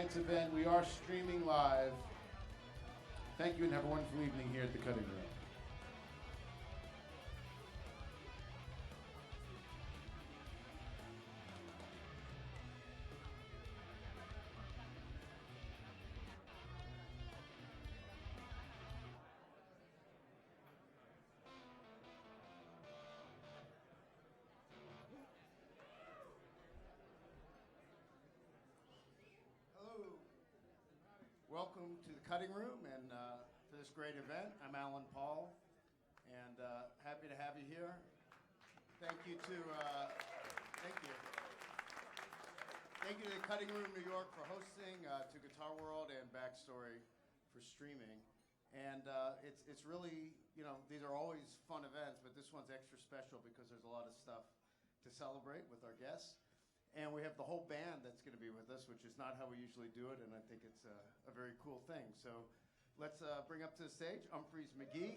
tonight's event. We are streaming live. Thank you and have a wonderful evening here at the Cutting Room. Welcome to the Cutting Room and for this great event. I'm Alan Paul, and happy to have you here. Thank you to the Cutting Room New York for hosting, to Guitar World and Backstory for streaming. And it's really, you know, these are always fun events, but this one's extra special because there's a lot of stuff to celebrate with our guests. And we have the whole band that's going to be with us, which is not how we usually do it, and I think it's a very cool thing. So let's bring up to the stage Umphrey's McGee.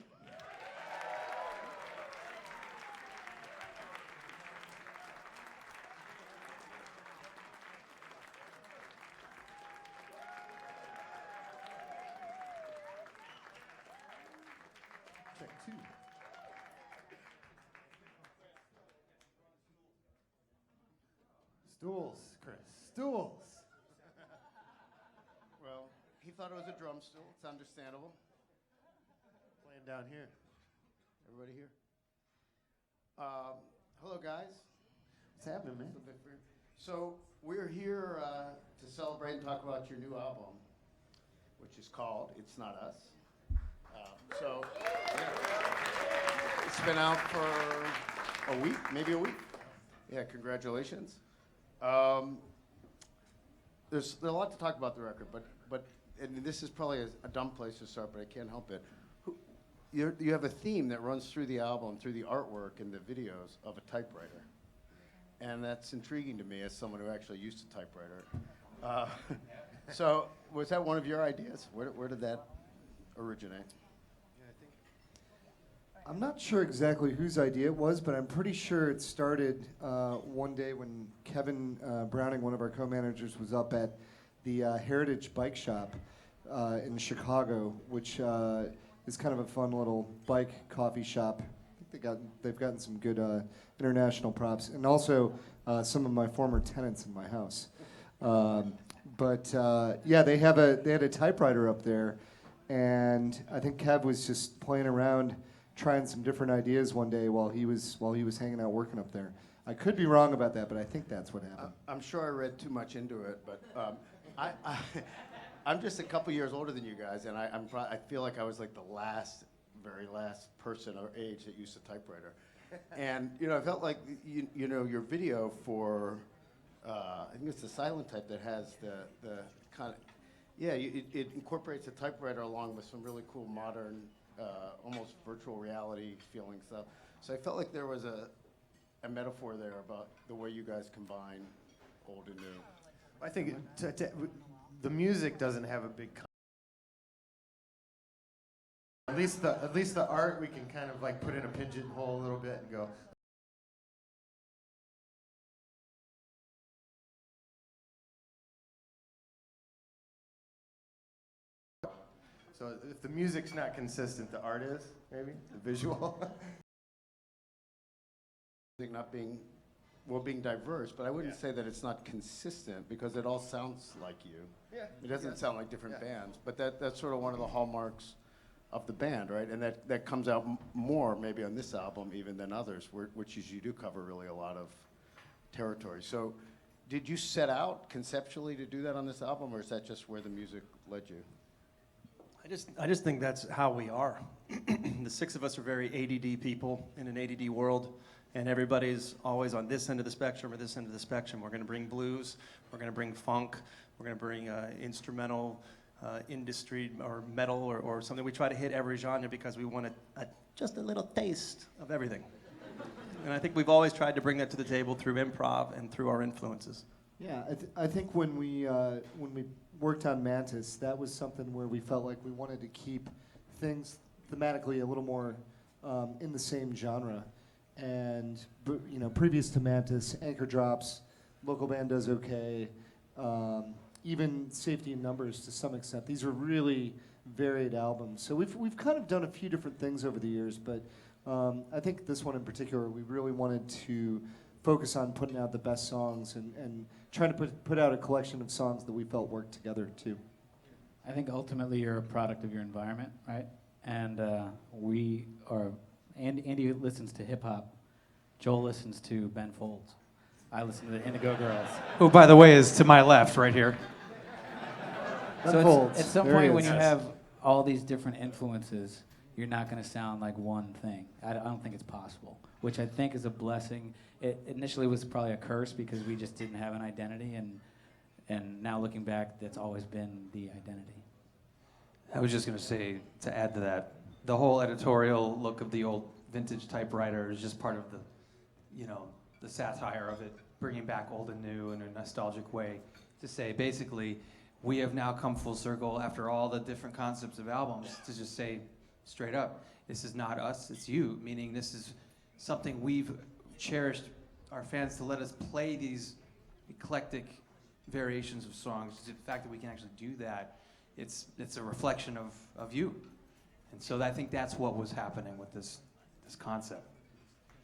Check two. Stools, Chris. Stools. Well, he thought it was a drum stool. It's understandable. Playing down here. Everybody here? Hello, guys. What's happening, man? So we're here to celebrate and talk about your new album, which is called It's Not Us. It's been out for a week, maybe a week. Yeah, congratulations. There's a lot to talk about the record, but and this is probably a dumb place to start, but I can't help it. You have a theme that runs through the album, through the artwork and the videos of a typewriter, and that's intriguing to me as someone who actually used a typewriter. So was that one of your ideas? Where did that originate? I'm not sure exactly whose idea it was, but I'm pretty sure it started one day when Kevin Browning, one of our co-managers, was up at the Heritage Bike Shop in Chicago, which is kind of a fun little bike coffee shop. I think they've gotten some good international props, and also some of my former tenants in my house. Yeah, they had a typewriter up there, and I think Kev was just playing around, trying some different ideas one day while he was hanging out working up there. I could be wrong about that, but I think that's what happened. I'm sure I read too much into it, but I'm just a couple years older than you guys, and I feel like I was like the very last person or age that used a typewriter. And you know, I felt like you know your video for I think it's the silent type that has the kind of it incorporates a typewriter along with some really cool modern. Almost virtual reality feeling stuff. So I felt like there was a metaphor there about the way you guys combine old and new. I think the music doesn't have a big. At least the art we can kind of like put in a pigeonhole a little bit and go. So if the music's not consistent, the art is, maybe, the visual. I think being diverse, but I wouldn't say that it's not consistent because it all sounds like you. Yeah. It doesn't sound like different bands, but that's sort of one of the hallmarks of the band, right? And that comes out more maybe on this album even than others, which is you do cover really a lot of territory. So did you set out conceptually to do that on this album, or is that just where the music led you? I just think that's how we are. The six of us are very ADD people in an ADD world, and everybody's always on this end of the spectrum or this end of the spectrum. We're going to bring blues, we're going to bring funk, we're going to bring instrumental, industry, or metal, or something. We try to hit every genre because we want just a little taste of everything. And I think we've always tried to bring that to the table through improv and through our influences. Yeah, I think when we worked on Mantis, that was something where we felt like we wanted to keep things thematically a little more in the same genre. And you know, previous to Mantis, Anchor Drops, Local Band Does Okay, even Safety in Numbers to some extent. These are really varied albums. So we've kind of done a few different things over the years, but I think this one in particular, we really wanted to focus on putting out the best songs and trying to put out a collection of songs that we felt worked together too. I think ultimately you're a product of your environment, right? And we are. Andy listens to hip hop. Joel listens to Ben Folds. I listen to the Indigo Girls. Who, by the way, is to my left right here. Ben Folds. At some There he point when is. you have all these different influences, you're not going to sound like one thing. I don't think it's possible, which I think is a blessing. It initially was probably a curse because we just didn't have an identity, and now looking back, that's always been the identity. I was just going to say, to add to that, the whole editorial look of the old vintage typewriter is just part of the, the satire of it, bringing back old and new in a nostalgic way. To say, basically, we have now come full circle after all the different concepts of albums to just say straight up, this is not us, it's you, meaning this is something we've cherished our fans to let us play these eclectic variations of songs. The fact that we can actually do that, it's a reflection of you. And so I think that's what was happening with this concept.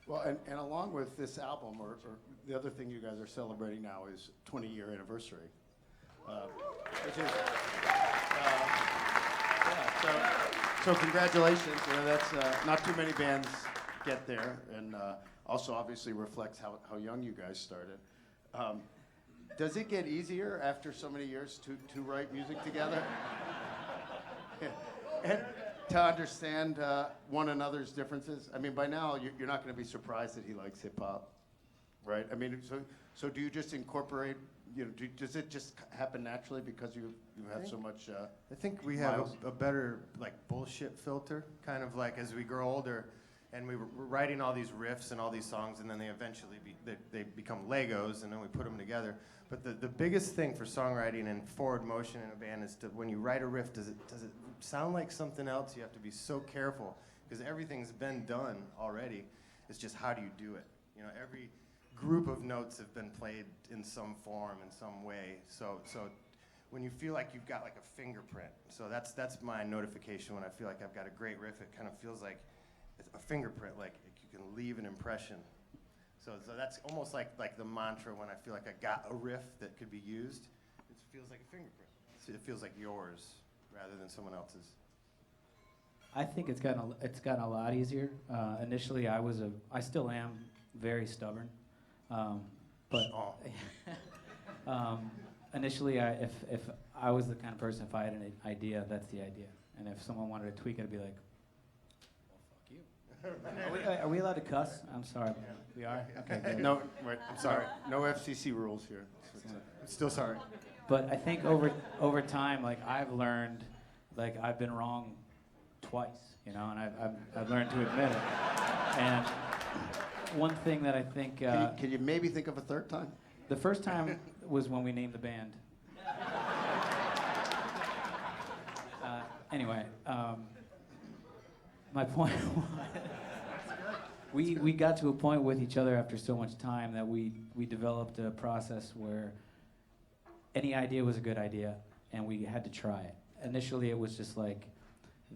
Well, and along with this album, or the other thing you guys are celebrating now is 20-year anniversary, which is, so congratulations. That's not too many bands get there, and also obviously reflects how young you guys started. Does it get easier after so many years to write music together? And to understand one another's differences? I mean, by now, you're not going to be surprised that he likes hip-hop, right? I mean, so do you just incorporate, does it just happen naturally because you have so much I think we have miles? a better bullshit filter, kind of like as we grow older, and we're writing all these riffs and all these songs, and then they eventually they become Legos, and then we put them together. But the biggest thing for songwriting and forward motion in a band is when you write a riff, does it sound like something else? You have to be so careful because everything's been done already. It's just how do you do it? Every group of notes have been played in some form, in some way. So when you feel like you've got like a fingerprint, so that's my notification when I feel like I've got a great riff. It kind of feels like it's a fingerprint, like you can leave an impression. So that's almost like the mantra when I feel like I got a riff that could be used. It feels like a fingerprint. It feels like yours rather than someone else's. I think it's gotten a lot easier. Initially, I still am very stubborn, but initially, if I was the kind of person, if I had an idea, that's the idea, and if someone wanted to tweak it, I'd be like, well, fuck you. Are we allowed to cuss? I'm sorry. We are? Okay, good. No, wait, I'm sorry. No FCC rules here. I'm still sorry. But I think over time, I've learned, I've been wrong twice, and I've learned to admit it. And one thing that I think Can you maybe think of a third time? the first time was when we named the band. Anyway, my point was we got to a point with each other after so much time that we developed a process where any idea was a good idea, and we had to try it. Initially, it was just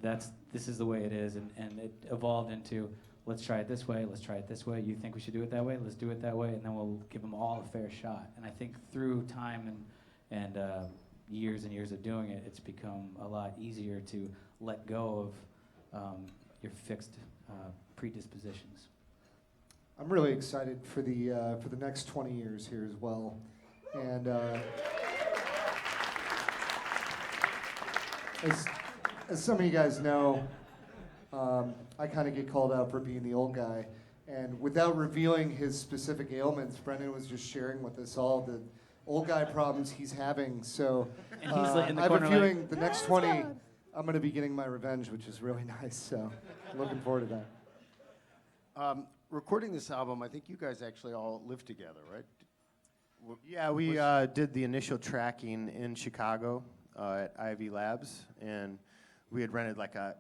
this is the way it is, and it evolved into, let's try it this way, let's try it this way. You think we should do it that way? Let's do it that way, and then we'll give them all a fair shot. And I think through time and years and years of doing it, it's become a lot easier to let go of your fixed predispositions. I'm really excited for the next 20 years here as well, and as some of you guys know, I kind of get called out for being the old guy, and without revealing his specific ailments, Brendan was just sharing with us all the old guy problems he's having. So And he's in the I have corner a feeling the next 20, I'm going to be getting my revenge, which is really nice. So looking forward to that. Recording this album, I think you guys actually all live together, right? Yeah, we did the initial tracking in Chicago at Ivy Labs, and we had rented like a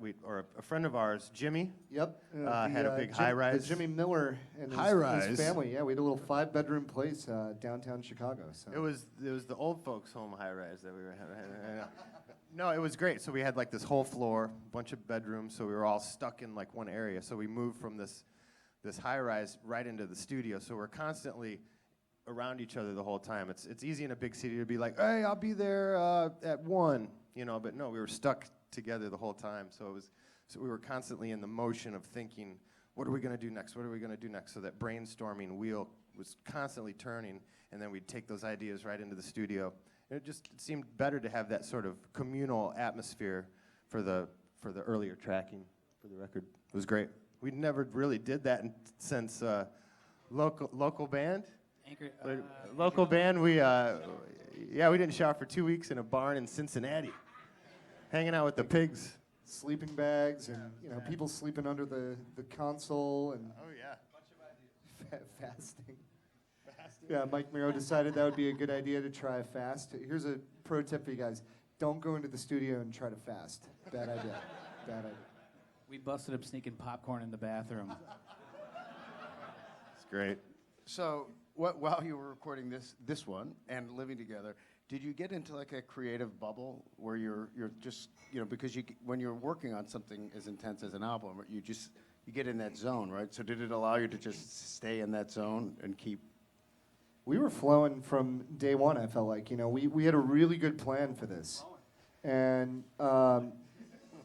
friend of ours, Jimmy. Yep. Had a big high-rise. The Jimmy Miller and High-rise. his family. Yeah, we had a little 5-bedroom place downtown Chicago. So. It was the old folks' home high-rise that we were having. No, it was great. So we had like this whole floor, bunch of bedrooms. So we were all stuck in like one area. So we moved from this high-rise right into the studio. So we're constantly around each other the whole time. It's easy in a big city to be like, hey, I'll be there at 1, you know. But no, we were stuck together the whole time. So we were constantly in the motion of thinking, what are we going to do next? What are we going to do next? So that brainstorming wheel was constantly turning, and then we'd take those ideas right into the studio. And it seemed better to have that sort of communal atmosphere for the earlier tracking for the record. It was great. We never really did that since local band. Local band. We didn't shower for 2 weeks in a barn in Cincinnati, hanging out with the pigs. Sleeping bags and people sleeping under the console and fasting. Yeah, Mike Miro decided that would be a good idea to try a fast. Here's a pro tip for you guys: don't go into the studio and try to fast. Bad idea. Bad idea. We busted up sneaking popcorn in the bathroom. It's great. So while you were recording this one and living together, did you get into like a creative bubble where you're just because when you're working on something as intense as an album, you get in that zone, right? So did it allow you to just stay in that zone and keep? We were flowing from day one. I felt like we had a really good plan for this, and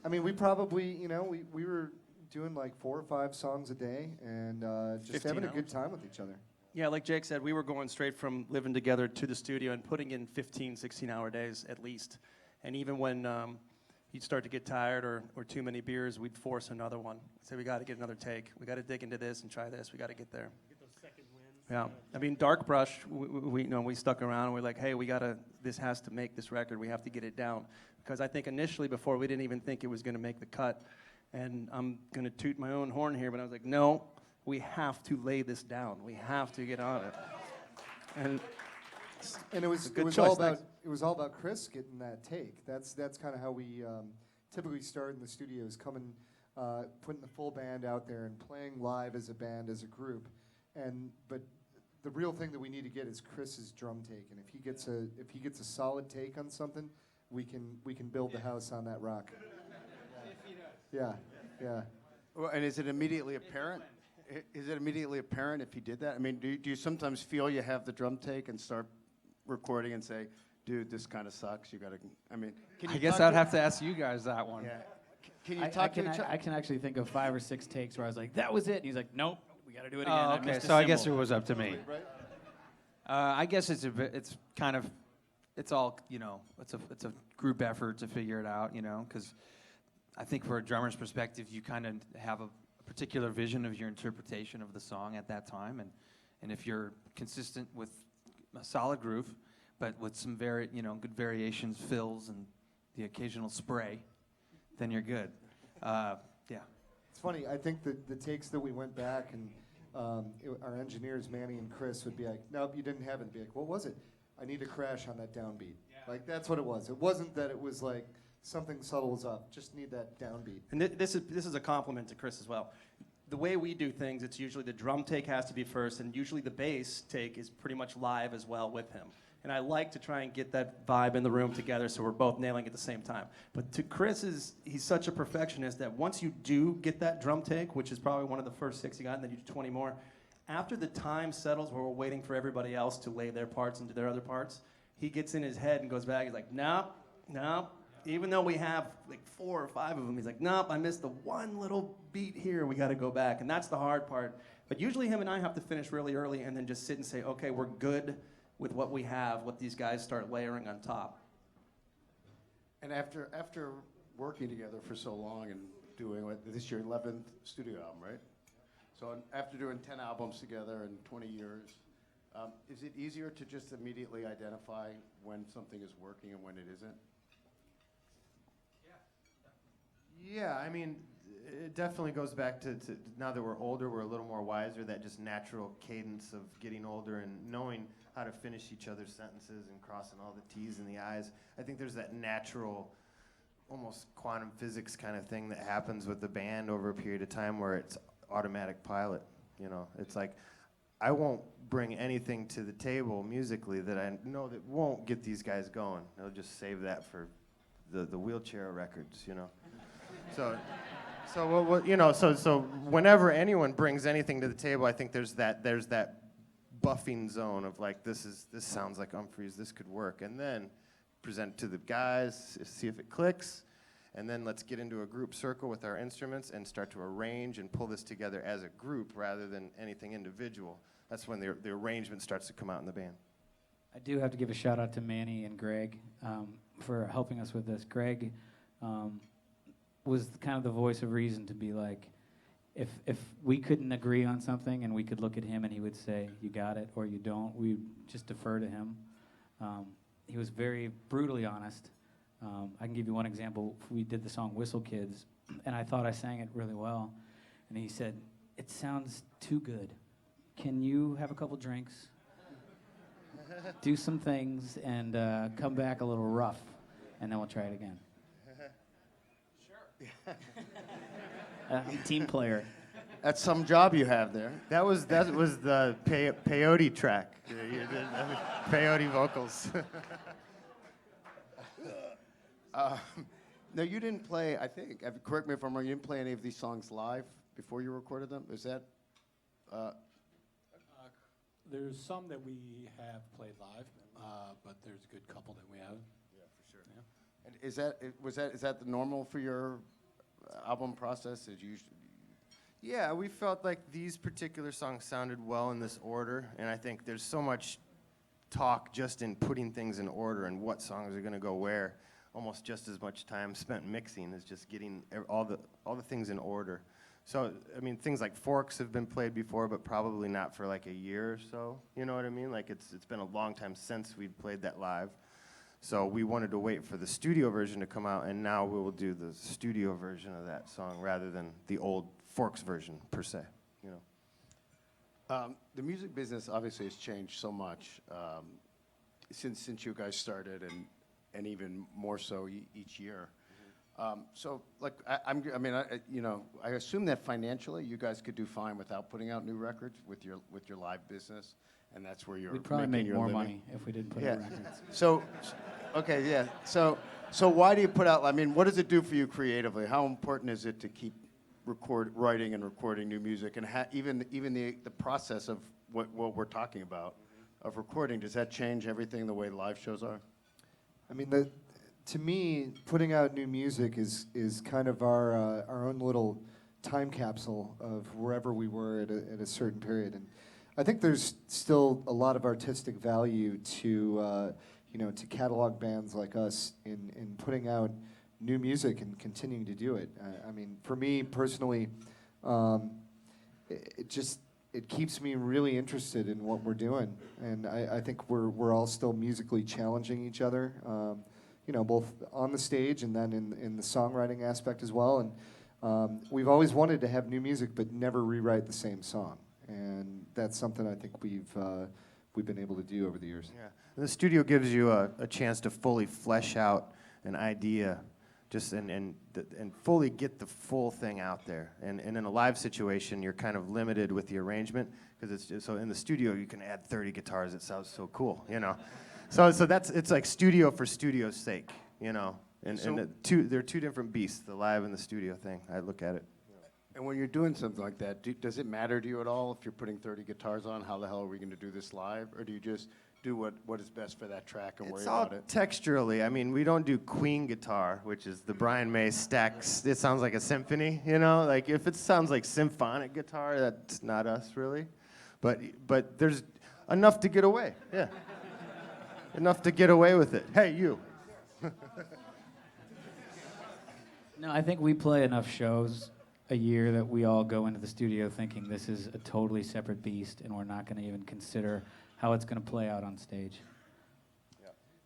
we probably we were doing like 4 or 5 songs a day and just having a good time with each other. Yeah, like Jake said, we were going straight from living together to the studio and putting in 15, 16-hour days at least. And even when he'd start to get tired or too many beers, we'd force another one. Say, we got to get another take. We got to dig into this and try this. We got to get there. Get those second wins. Yeah. I mean, Dark Brush, we stuck around and we're like, hey, this has to make this record. We have to get it down. Because I think initially before we didn't even think it was going to make the cut. And I'm going to toot my own horn here, but I was like, no. We have to lay this down. We have to get on it. And it was all about Chris getting that take. That's kind of how we typically start in the studios, putting the full band out there and playing live as a band, as a group. But the real thing that we need to get is Chris's drum take. And if he gets a solid take on something, we can build the house on that rock. Yeah. Well, and is it immediately apparent? Is it immediately apparent if he did that? I mean, do you sometimes feel you have the drum take and start recording and say, dude, this kind of sucks, you got to, can you I guess I'd have to ask you guys that one. Yeah. Can you talk to each other? I can actually think of 5 or 6 takes where I was like, that was it. And he's like, nope, we got to do it again. Oh, I okay, missed a so I guess it symbol." was up to me. I guess it's all, it's a group effort to figure it out, because I think for a drummer's perspective, you kind of have a particular vision of your interpretation of the song at that time, and if you're consistent with a solid groove, but with some good variations, fills, and the occasional spray, then you're good. Yeah. It's funny. I think the takes that we went back and our engineers Manny and Chris would be like, nope, you didn't have it. Be like, what was it? I need a crash on that downbeat. Yeah. Like that's what it was. It wasn't that it was like something subtle was up. Just need that downbeat. And this is a compliment to Chris as well. The way we do things, it's usually the drum take has to be first, and usually the bass take is pretty much live as well with him. And I like to try and get that vibe in the room together so we're both nailing it at the same time. But to Chris, he's such a perfectionist that once you do get that drum take, which is probably one of the first 6 you got, and then you do 20 more, after the time settles where we're waiting for everybody else to lay their parts and do their other parts, he gets in his head and goes back, he's like, nope. Even though we have like 4 or 5 of them, he's like, nope, I missed the one little beat here. We got to go back. And that's the hard part. But usually him and I have to finish really early and then just sit and say, okay, we're good with what we have, what these guys start layering on top. And after working together for so long and doing this is your 11th studio album, right? So after doing 10 albums together in 20 years, is it easier to just immediately identify when something is working and when it isn't? Yeah, I mean, it definitely goes back to now that we're older, we're a little more wiser, that just natural cadence of getting older and knowing how to finish each other's sentences and crossing all the T's and the I's. I think there's that natural almost quantum physics kind of thing that happens with the band over a period of time where it's automatic pilot. You know, it's like I won't bring anything to the table musically that I know that won't get these guys going. They'll just save that for the wheelchair records, you know. So whenever anyone brings anything to the table, I think there's that buffing zone of like this sounds like Umphrey's, this could work, and then present it to the guys, see if it clicks, and then let's get into a group circle with our instruments and start to arrange and pull this together as a group rather than anything individual. That's when the arrangement starts to come out in the band. I do have to give a shout out to Manny and Greg for helping us with this. Greg was kind of the voice of reason to be like, if we couldn't agree on something and we could look at him and he would say, you got it or you don't, we just defer to him. He was very brutally honest. I can give you one example. We did the song Whistle Kids, and I thought I sang it really well. And he said, it sounds too good. Can you have a couple drinks, do some things, and come back a little rough, and then we'll try it again. Sure. I'm a team player. That's some job you have there. That was the peyote track. Peyote vocals. No, you didn't play, I think, correct me if I'm wrong, you didn't play any of these songs live before you recorded them? Is that? There's some that we have played live, but there's a good couple that we haven't. Yeah, for sure. Yeah. And is that the normal for your album process? Yeah, we felt like these particular songs sounded well in this order, and I think there's so much talk just in putting things in order and what songs are going to go where. Almost just as much time spent mixing as just getting all the things in order. So, I mean, things like Forks have been played before, but probably not for like a year or so. You know what I mean? Like it's been a long time since we'd played that live. So we wanted to wait for the studio version to come out, and now we will do the studio version of that song rather than the old Forks version per se. You know. The music business obviously has changed so much since you guys started, and even more so each year. So, like, I assume that financially you guys could do fine without putting out new records with your live business, and that's where you're. We'd probably making make your more living. money if we didn't put Yeah. out records. So, okay, yeah. So why do you put out? I mean, what does it do for you creatively? How important is it to keep writing and recording new music, and even the process of what we're talking about of recording? Does that change everything the way live shows are? I mean, to me, putting out new music is kind of our own little time capsule of wherever we were at a certain period. And I think there's still a lot of artistic value to to catalog bands like us in putting out new music and continuing to do it. I mean, for me personally, it keeps me really interested in what we're doing, and I think we're all still musically challenging each other, both on the stage and then in the songwriting aspect as well. And we've always wanted to have new music, but never rewrite the same song, and that's something I think we've been able to do over the years. Yeah, and the studio gives you a chance to fully flesh out an idea. Just and fully get the full thing out there. And in a live situation, you're kind of limited with the arrangement because so in the studio you can add 30 guitars. It sounds so cool, you know. So it's like studio for studio's sake, you know. And they're two different beasts, the live and the studio thing. I look at it. And when you're doing something like that, does it matter to you at all if you're putting 30 guitars on? How the hell are we going to do this live, or do you just do what is best for that track and worry about it? It's all texturally. I mean, we don't do Queen guitar, which is the Brian May stacks. It sounds like a symphony, you know? Like, if it sounds like symphonic guitar, that's not us, really. But there's enough to get away, yeah. Enough to get away with it. Hey, you. No, I think we play enough shows a year that we all go into the studio thinking this is a totally separate beast, and we're not going to even consider how it's going to play out on stage.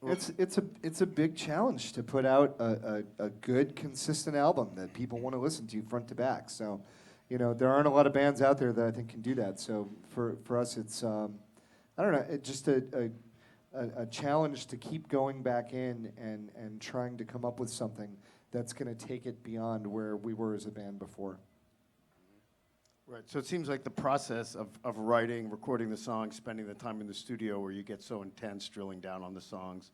It's a big challenge to put out a good, consistent album that people want to listen to front to back. So, there aren't a lot of bands out there that I think can do that. So for us, it's I don't know, it's just a a challenge to keep going back in and trying to come up with something that's going to take it beyond where we were as a band before. Right. So it seems like the process of writing, recording the songs, spending the time in the studio where you get so intense, drilling down on the songs,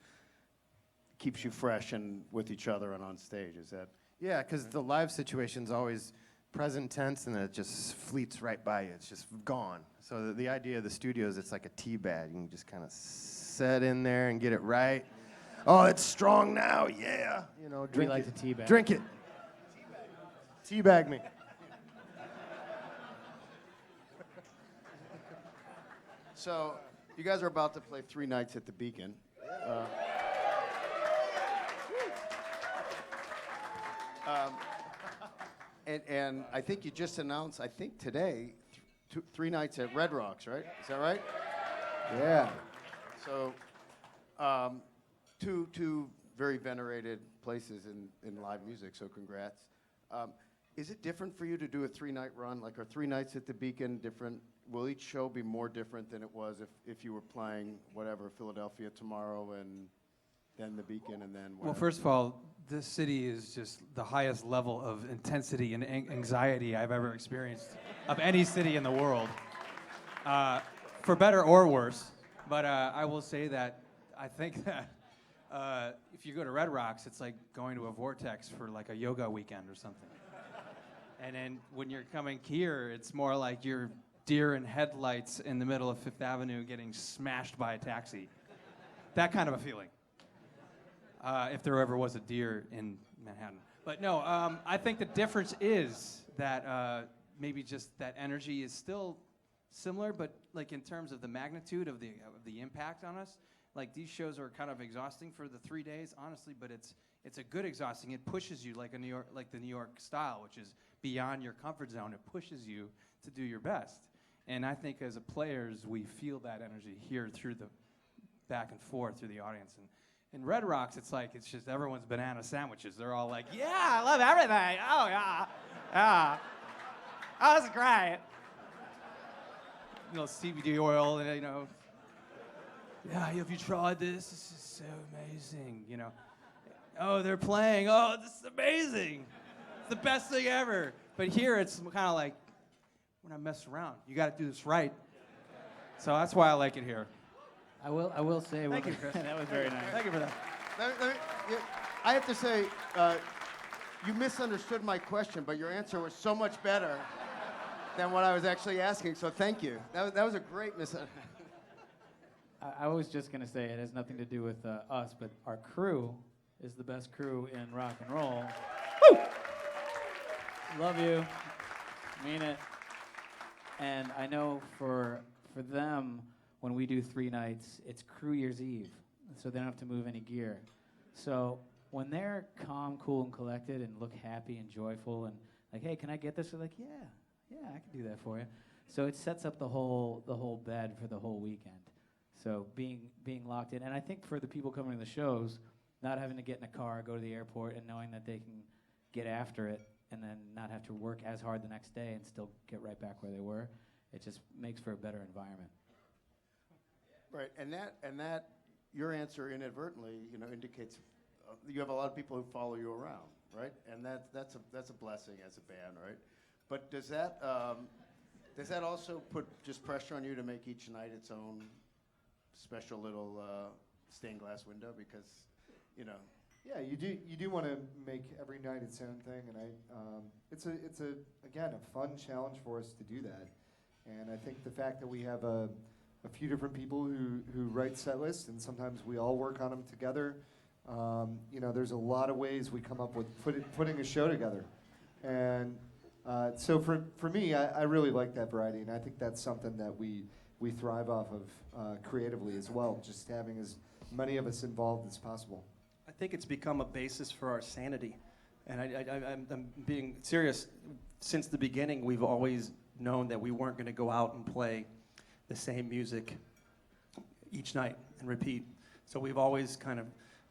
keeps you fresh and with each other and on stage. Is that? Yeah, because the live situation's always present tense, and it just fleets right by you. It's just gone. So the idea of the studio is it's like a tea bag. You can just kind of set in there and get it right. Oh, it's strong now. Yeah. You know, drink like it. the tea bag. Drink it. Tea bag me. So you guys are about to play 3 nights at the Beacon. And I think you just announced, I think today, 3 nights at Red Rocks, right? Is that right? Yeah. So, two very venerated places in live music. So, congrats. Is it different for you to do a 3-night run? Like, are 3 nights at the Beacon different? Will each show be more different than it was if you were playing whatever Philadelphia tomorrow and then the Beacon and then? Whatever? Well, first of all, this city is just the highest level of intensity and anxiety I've ever experienced of any city in the world, for better or worse. But I will say that I think that if you go to Red Rocks, it's like going to a vortex for like a yoga weekend or something. And then when you're coming here, it's more like you're deer in headlights in the middle of Fifth Avenue getting smashed by a taxi. That kind of a feeling. If there ever was a deer in Manhattan. But no, I think the difference is that maybe just that energy is still similar, but like in terms of the magnitude of the impact on us, like these shows are kind of exhausting for the 3 days, honestly, but it's a good exhausting. It pushes you like the New York style, which is beyond your comfort zone. It pushes you to do your best. And I think as players, we feel that energy here through the back and forth through the audience. And in Red Rocks, it's just everyone's banana sandwiches. They're all like, yeah, I love everything. Oh, yeah. Yeah. Oh, this is great. CBD oil, and, yeah, have you tried this? This is so amazing, Oh, they're playing. Oh, this is amazing. It's the best thing ever. But here, it's kind of like, we're not messing around. You got to do this right. So that's why I like it here. I will say. Thank you, Chris. That was very nice. Thank you for that. I have to say, you misunderstood my question, but your answer was so much better than what I was actually asking. So thank you. That was a great misunderstanding. I was just going to say it has nothing to do with us, but our crew is the best crew in rock and roll. Woo! Love you. Mean it. And I know for them, when we do 3 nights, it's Crew Year's Eve, so they don't have to move any gear. So when they're calm, cool, and collected and look happy and joyful and like, hey, can I get this? They're like, yeah, I can do that for you. So it sets up the whole bed for the whole weekend. So being locked in, and I think for the people coming to the shows, not having to get in a car, go to the airport, and knowing that they can get after it and then not have to work as hard the next day and still get right back where they were, it just makes for a better environment. Right, and that your answer inadvertently, indicates you have a lot of people who follow you around, right? And that's a blessing as a band, right? But does that also put just pressure on you to make each night its own special little stained glass window? Because, Yeah, you do want to make every night its own thing, and it's again a fun challenge for us to do that. And I think the fact that we have a few different people who write set lists, and sometimes we all work on them together. There's a lot of ways we come up with putting a show together, and so for me, I really like that variety, and I think that's something that we thrive off of creatively as well. Just having as many of us involved as possible. I think it's become a basis for our sanity, and I'm being serious. Since the beginning, we've always known that we weren't going to go out and play the same music each night and repeat. So we've always kind of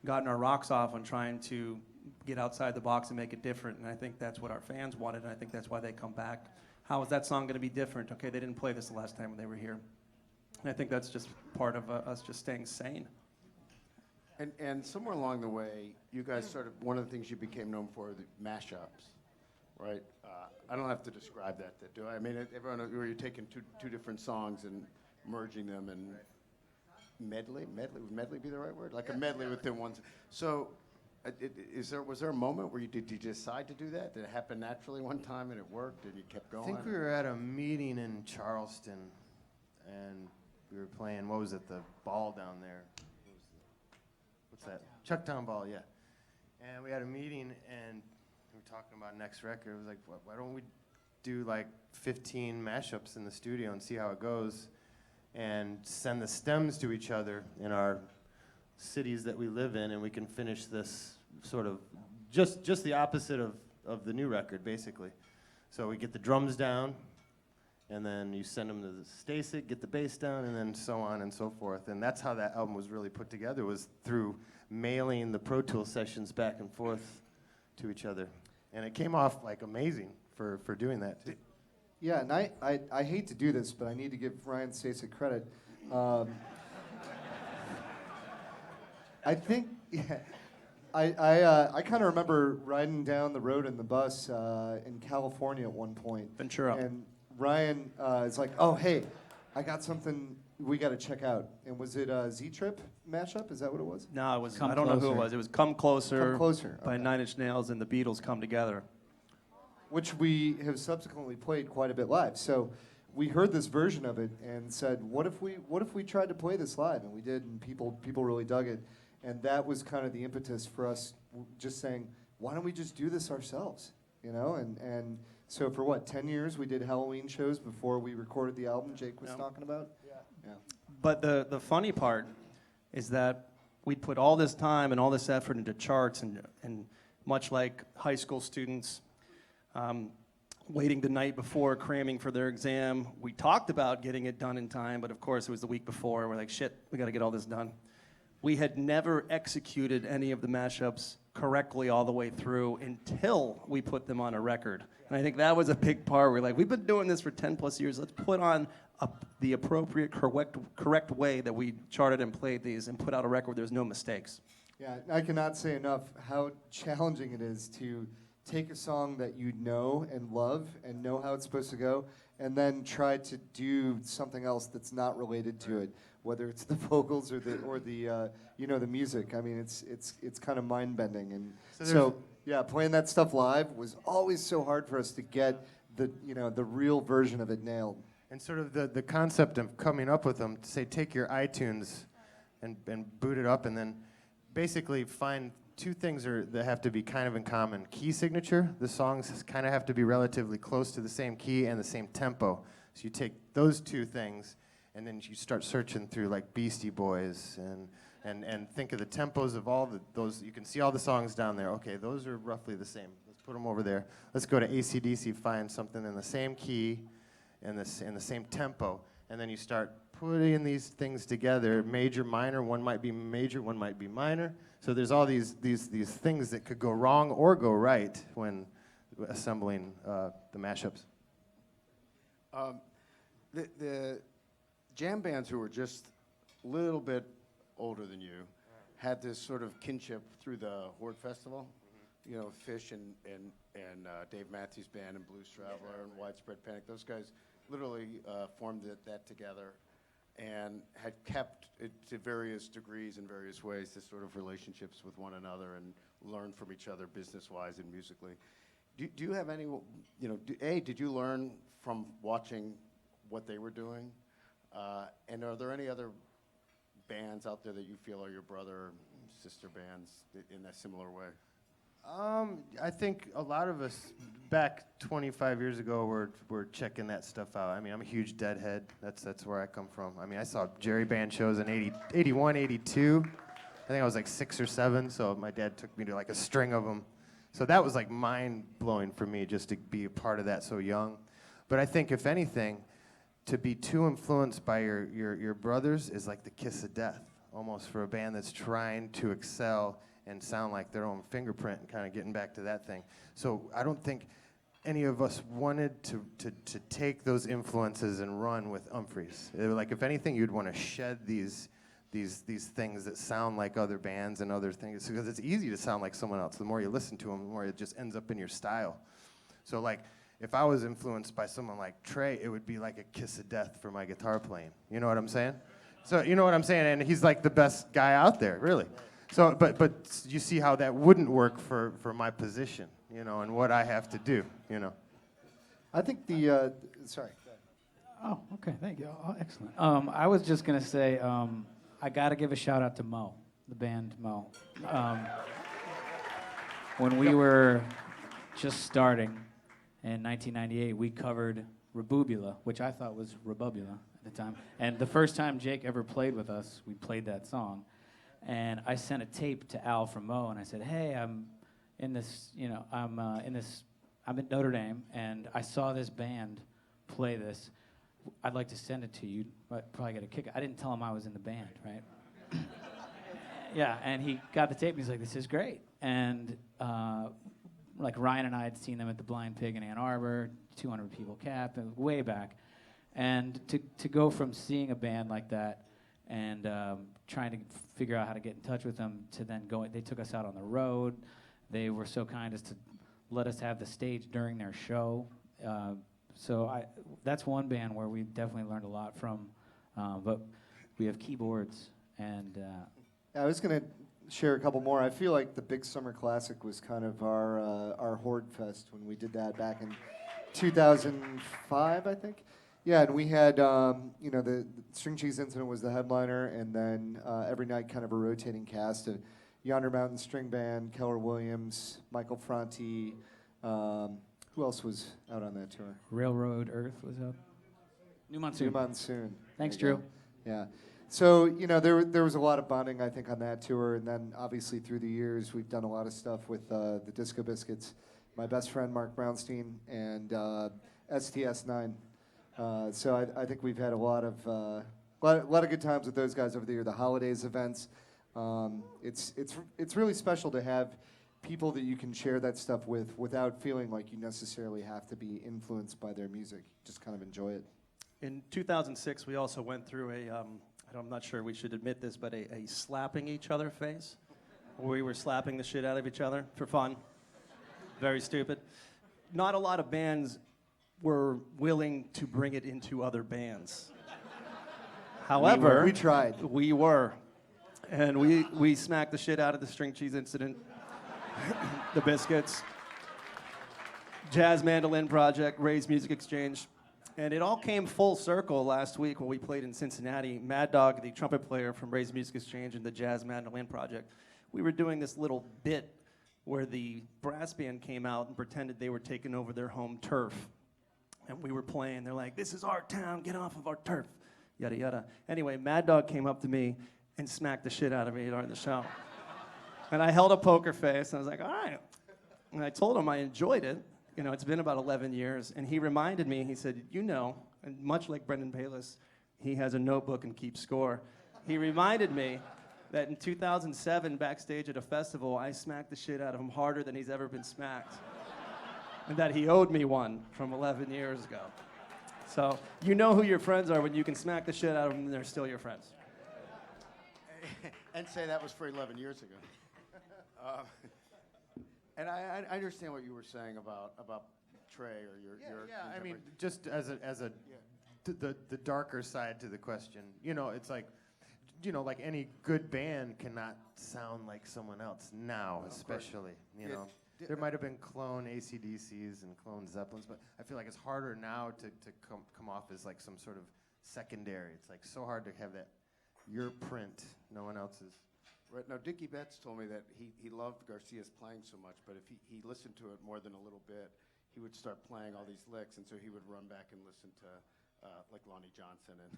gotten our rocks off on trying to get outside the box and make it different, and I think that's what our fans wanted, and I think that's why they come back. How is that song going to be different? Okay, they didn't play this the last time when they were here. And I think that's just part of us just staying sane. And somewhere along the way, you guys started, one of the things you became known for, the mashups, right? I don't have to describe that, do I? I mean, everyone, where you're taking two different songs and merging them and medley? Would medley be the right word? Like a medley within one. So, was there a moment where did you decide to do that? Did it happen naturally one time and it worked and you kept going? I think we were at a meeting in Charleston, and we were playing, what was it, the ball down there? What's that? Chucktown Ball, yeah. And we had a meeting, and we were talking about next record. It was like, why don't we do like 15 mashups in the studio and see how it goes, and send the stems to each other in our cities that we live in, and we can finish this sort of just the opposite of the new record, basically. So we get the drums down, and then you send them to the Stasic, get the bass down, and then so on and so forth. And that's how that album was really put together, was through mailing the Pro Tool sessions back and forth to each other. And it came off like amazing for doing that, too. Yeah, and I hate to do this, but I need to give Ryan Stasic credit. I think, yeah, I kind of remember riding down the road in the bus in California at one point. Ventura. And Ryan is like, oh, hey, I got something we got to check out. And was it a Z-Trip mashup? Is that what it was? No, it was. Come I don't know who it Closer. was. It was "Come Closer." Come Closer, by okay. Nine Inch Nails and the Beatles come together. Which we have subsequently played quite a bit live. So we heard this version of it and said, what if we tried to play this live? And we did, and people really dug it. And that was kind of the impetus for us just saying, why don't we just do this ourselves? You know, and so for 10 years we did Halloween shows before we recorded the album Jake was talking about? Yeah. But the funny part is that we put all this time and all this effort into charts, and much like high school students waiting the night before, cramming for their exam, we talked about getting it done in time, but of course it was the week before, and we're like, shit, we gotta get all this done. We had never executed any of the mashups correctly all the way through until we put them on a record. And I think that was a big part. We're like, we've been doing this for 10 plus years. Let's put on the appropriate, correct way that we charted and played these and put out a record where there's no mistakes. Yeah, I cannot say enough how challenging it is to take a song that you know and love and know how it's supposed to go, and then try to do something else that's not related to it, whether it's the vocals or the music. I mean, it's kind of mind bending, and so yeah, playing that stuff live was always so hard for us to get the real version of it nailed. And sort of the concept of coming up with them, to say, take your iTunes and boot it up, and then basically find two things that have to be kind of in common. Key signature, the songs kind of have to be relatively close to the same key and the same tempo. So you take those two things, and then you start searching through like Beastie Boys and think of the tempos of all those. You can see all the songs down there. Okay, those are roughly the same. Let's put them over there. Let's go to AC/DC, find something in the same key and the same tempo, and then you start putting these things together. Major, minor. One might be major, one might be minor. So there's all these things that could go wrong or go right when assembling the mashups. The jam bands who were just a little bit older than you had this sort of kinship through the Horde Festival. You know, Fish and Dave Matthews Band and Blues Traveler and Widespread Panic. Those guys literally formed that together and had kept it to various degrees in various ways, this sort of relationships with one another and learn from each other business-wise and musically. Do you have any, did you learn from watching what they were doing? And are there any other bands out there that you feel are your brother or sister bands in a similar way? I think a lot of us back 25 years ago were checking that stuff out. I mean, I'm a huge Deadhead. That's where I come from. I mean, I saw Jerry Band shows in 81, 82. I think I was like 6 or 7, so my dad took me to like a string of them. So that was like mind-blowing for me just to be a part of that so young. But I think, if anything, to be too influenced by your brothers is like the kiss of death, almost, for a band that's trying to excel and sound like their own fingerprint and kind of getting back to that thing. So I don't think any of us wanted to take those influences and run with Umphrey's. Like, if anything, you'd want to shed these these things that sound like other bands and other things, because it's easy to sound like someone else. The more you listen to them, the more it just ends up in your style. So like, if I was influenced by someone like Trey, it would be like a kiss of death for my guitar playing. You know what I'm saying? So you know what I'm saying? And he's like the best guy out there, really. So, but you see how that wouldn't work for my position, you know, and what I have to do, you know. I think sorry. Oh, okay, thank you. Oh, excellent. I was just gonna say, I gotta give a shout out to Mo, the band Mo. When we were just starting in 1998, we covered Rebubula, which I thought was Rebubula at the time. And the first time Jake ever played with us, we played that song. And I sent a tape to Al from Mo, and I said, "Hey, I'm in this, I'm at Notre Dame, and I saw this band play this. I'd like to send it to you, but probably get a kick." I didn't tell him I was in the band, right? Yeah, and he got the tape, and he's like, "This is great." And like Ryan and I had seen them at the Blind Pig in Ann Arbor, 200 people cap, way back. And to go from seeing a band like that and trying to figure out how to get in touch with them to then going, they took us out on the road. They were so kind as to let us have the stage during their show. So that's one band where we definitely learned a lot from. But we have keyboards and... I was going to share a couple more. I feel like the Big Summer Classic was kind of our Horde Fest when we did that back in 2005, I think. Yeah, and we had, the String Cheese Incident was the headliner, and then every night kind of a rotating cast of Yonder Mountain String Band, Keller Williams, Michael Franti. Who else was out on that tour? Railroad Earth was up. New Monsoon. New Monsoon. Thanks, There you Drew. go. Yeah. So, there was a lot of bonding, I think, on that tour. And then, obviously, through the years, we've done a lot of stuff with the Disco Biscuits, my best friend, Mark Brownstein, and STS-9. So I think we've had a lot of good times with those guys over the year. The holidays events. It's really special to have people that you can share that stuff with without feeling like you necessarily have to be influenced by their music. Just kind of enjoy it. In 2006, we also went through I'm not sure we should admit this, but a slapping each other phase, where we were slapping the shit out of each other for fun. Very stupid. Not a lot of bands were willing to bring it into other bands. However, we tried. We were. And we smacked the shit out of the String Cheese Incident, the Biscuits, Jazz Mandolin Project, Ray's Music Exchange. And it all came full circle last week when we played in Cincinnati. Mad Dog, the trumpet player from Ray's Music Exchange and the Jazz Mandolin Project, we were doing this little bit where the brass band came out and pretended they were taking over their home turf. And we were playing. They're like, "This is our town. Get off of our turf." Yada, yada. Anyway, Mad Dog came up to me and smacked the shit out of me during the show. And I held a poker face. And I was like, "All right." And I told him I enjoyed it. It's been about 11 years. And he reminded me, he said, and much like Brendan Palis, he has a notebook and keeps score. He reminded me that in 2007, backstage at a festival, I smacked the shit out of him harder than he's ever been smacked. And that he owed me one from 11 years ago. So you know who your friends are when you can smack the shit out of them and they're still your friends. And say that was for 11 years ago. And I understand what you were saying about Trey or your. I mean, just as the darker side to the question, it's like, like any good band cannot sound like someone else now, especially, There might have been clone AC/DCs and clone Zeppelins, but I feel like it's harder now to come off as like some sort of secondary. It's like so hard to have that your print, no one else's. Right. Now, Dickie Betts told me that he loved Garcia's playing so much, but if he listened to it more than a little bit, he would start playing all these licks, and so he would run back and listen to like Lonnie Johnson and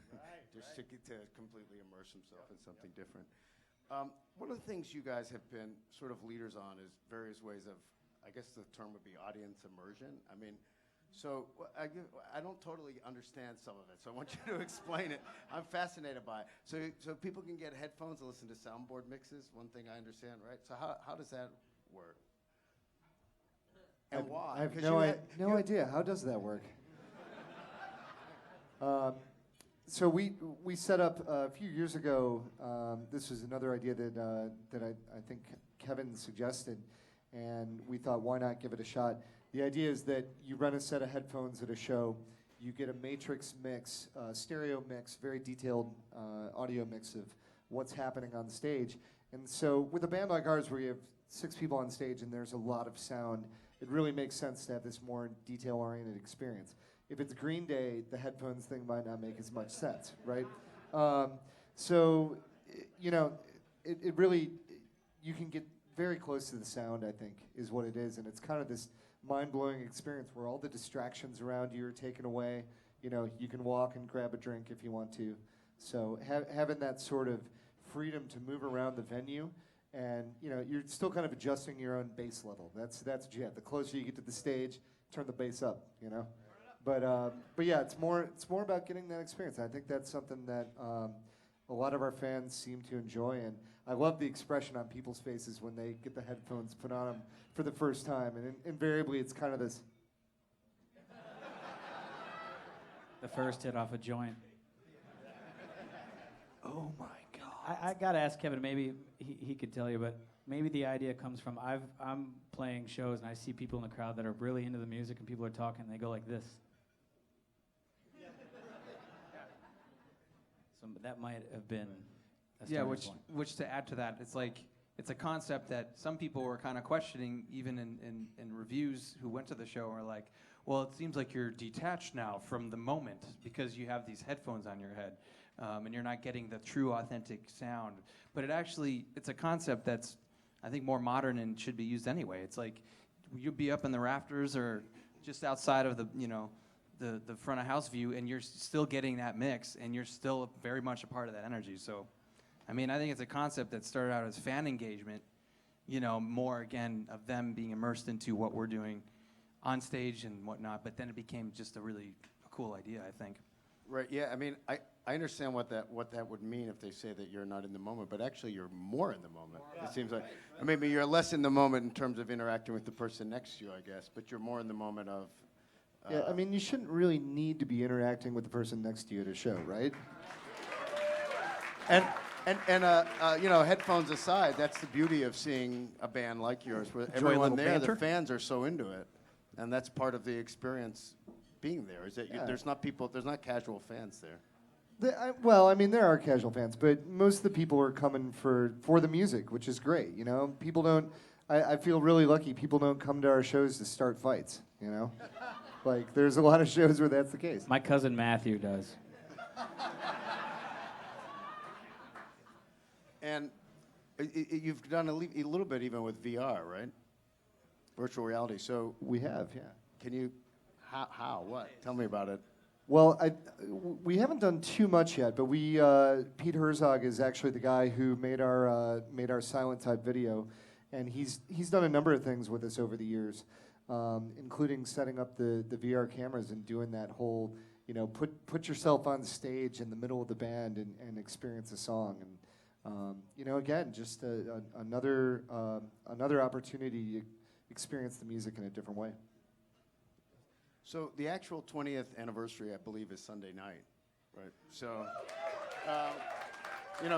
to completely immerse himself in something different. One of the things you guys have been sort of leaders on is various ways of, I guess the term would be audience immersion. I mean, so I don't totally understand some of it, so I want you to explain it. I'm fascinated by it. So people can get headphones and listen to soundboard mixes, one thing I understand, right? So how does that work? And why? I have no idea. How does that work? So we set up a few years ago. This was another idea that I think Kevin suggested, and we thought, why not give it a shot? The idea is that you rent a set of headphones at a show, you get a matrix mix, stereo mix, very detailed audio mix of what's happening on stage. And so with a band like ours, where you have 6 people on stage and there's a lot of sound, it really makes sense to have this more detail-oriented experience. If it's Green Day, the headphones thing might not make as much sense, right? So, you know, it really, you can get very close to the sound, I think, is what it is. And it's kind of this mind-blowing experience where all the distractions around you are taken away. You know, you can walk and grab a drink if you want to. So having that sort of freedom to move around the venue, and you know, you're still kind of adjusting your own bass level. That's what you have. The closer you get to the stage, turn the bass up. You know, but yeah, it's more about getting that experience. I think that's something that a lot of our fans seem to enjoy, and I love the expression on people's faces when they get the headphones put on them for the first time, and invariably it's kind of this. The first hit off a joint. Oh my God. I got to ask Kevin, maybe he could tell you, but maybe the idea comes from I'm playing shows and I see people in the crowd that are really into the music and people are talking and they go like this. So that might have been a Yeah, starting point. which to add to that, it's like it's a concept that some people were kind of questioning, even in reviews who went to the show, are like, well, it seems like you're detached now from the moment because you have these headphones on your head, and you're not getting the true, authentic sound. But it's a concept that's, I think, more modern and should be used anyway. It's like you'd be up in the rafters or just outside of the front of house view, and you're still getting that mix, and you're still very much a part of that energy. So, I mean, I think it's a concept that started out as fan engagement, more, again, of them being immersed into what we're doing on stage and whatnot, but then it became just a really cool idea, I think. Right, yeah, I mean, I understand what that would mean if they say that you're not in the moment, but actually you're more in the moment. It seems like, I mean, you're less in the moment in terms of interacting with the person next to you, I guess, but you're more in the moment of... Yeah, I mean, you shouldn't really need to be interacting with the person next to you at a show, right? And headphones aside, that's the beauty of seeing a band like yours, where Enjoy a everyone little there, the banter. fans are so into it, and that's part of the experience being there. Is that there's not casual fans there. Well, I mean, there are casual fans, but most of the people are coming for the music, which is great. People don't. I feel really lucky. People don't come to our shows to start fights. Like there's a lot of shows where that's the case. My cousin Matthew does. And you've done a little bit even with VR, right? Virtual reality. So We have, yeah. can you? How? What? Tell me about it. Well, we haven't done too much yet, but Pete Herzog is actually the guy who made our Silent Type video, and he's done a number of things with us over the years, including setting up the VR cameras and doing that whole, put yourself on stage in the middle of the band and experience a song, and again, just another opportunity to experience the music in a different way. So the actual 20th anniversary, I believe, is Sunday night, right? So,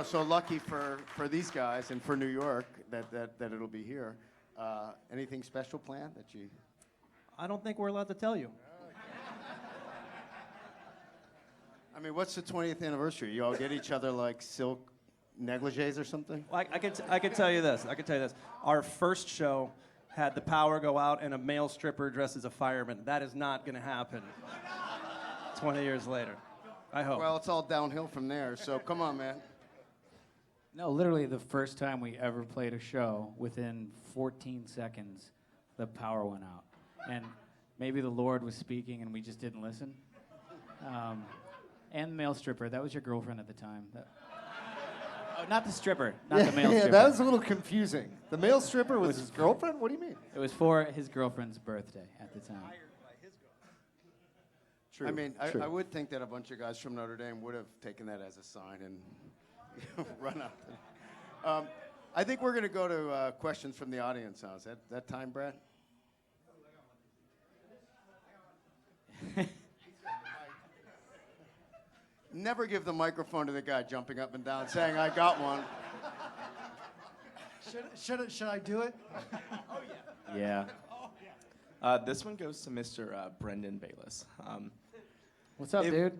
so lucky for these guys and for New York that it'll be here. Anything special planned that you? I don't think we're allowed to tell you. I mean, what's the 20th anniversary? You all get each other like silk negligees or something? Well, I could tell you this. Our first show had the power go out and a male stripper dressed as a fireman. That is not going to happen 20 years later. I hope. Well, it's all downhill from there, so come on, man. No, literally the first time we ever played a show, within 14 seconds, the power went out. And maybe the Lord was speaking and we just didn't listen. And the male stripper, that was your girlfriend at the time. Oh, not the stripper, not the male stripper. Yeah, that was a little confusing. The male stripper was his girlfriend? What do you mean? It was for his girlfriend's birthday at the time. True. I mean, true. I would think that a bunch of guys from Notre Dame would have taken that as a sign and run out. I think we're going to go to questions from the audience now. Is that time, Brad? Never give the microphone to the guy jumping up and down saying, I got one. Should I do it? Yeah. This one goes to Mr. Brendan Bayless. What's up, If- dude?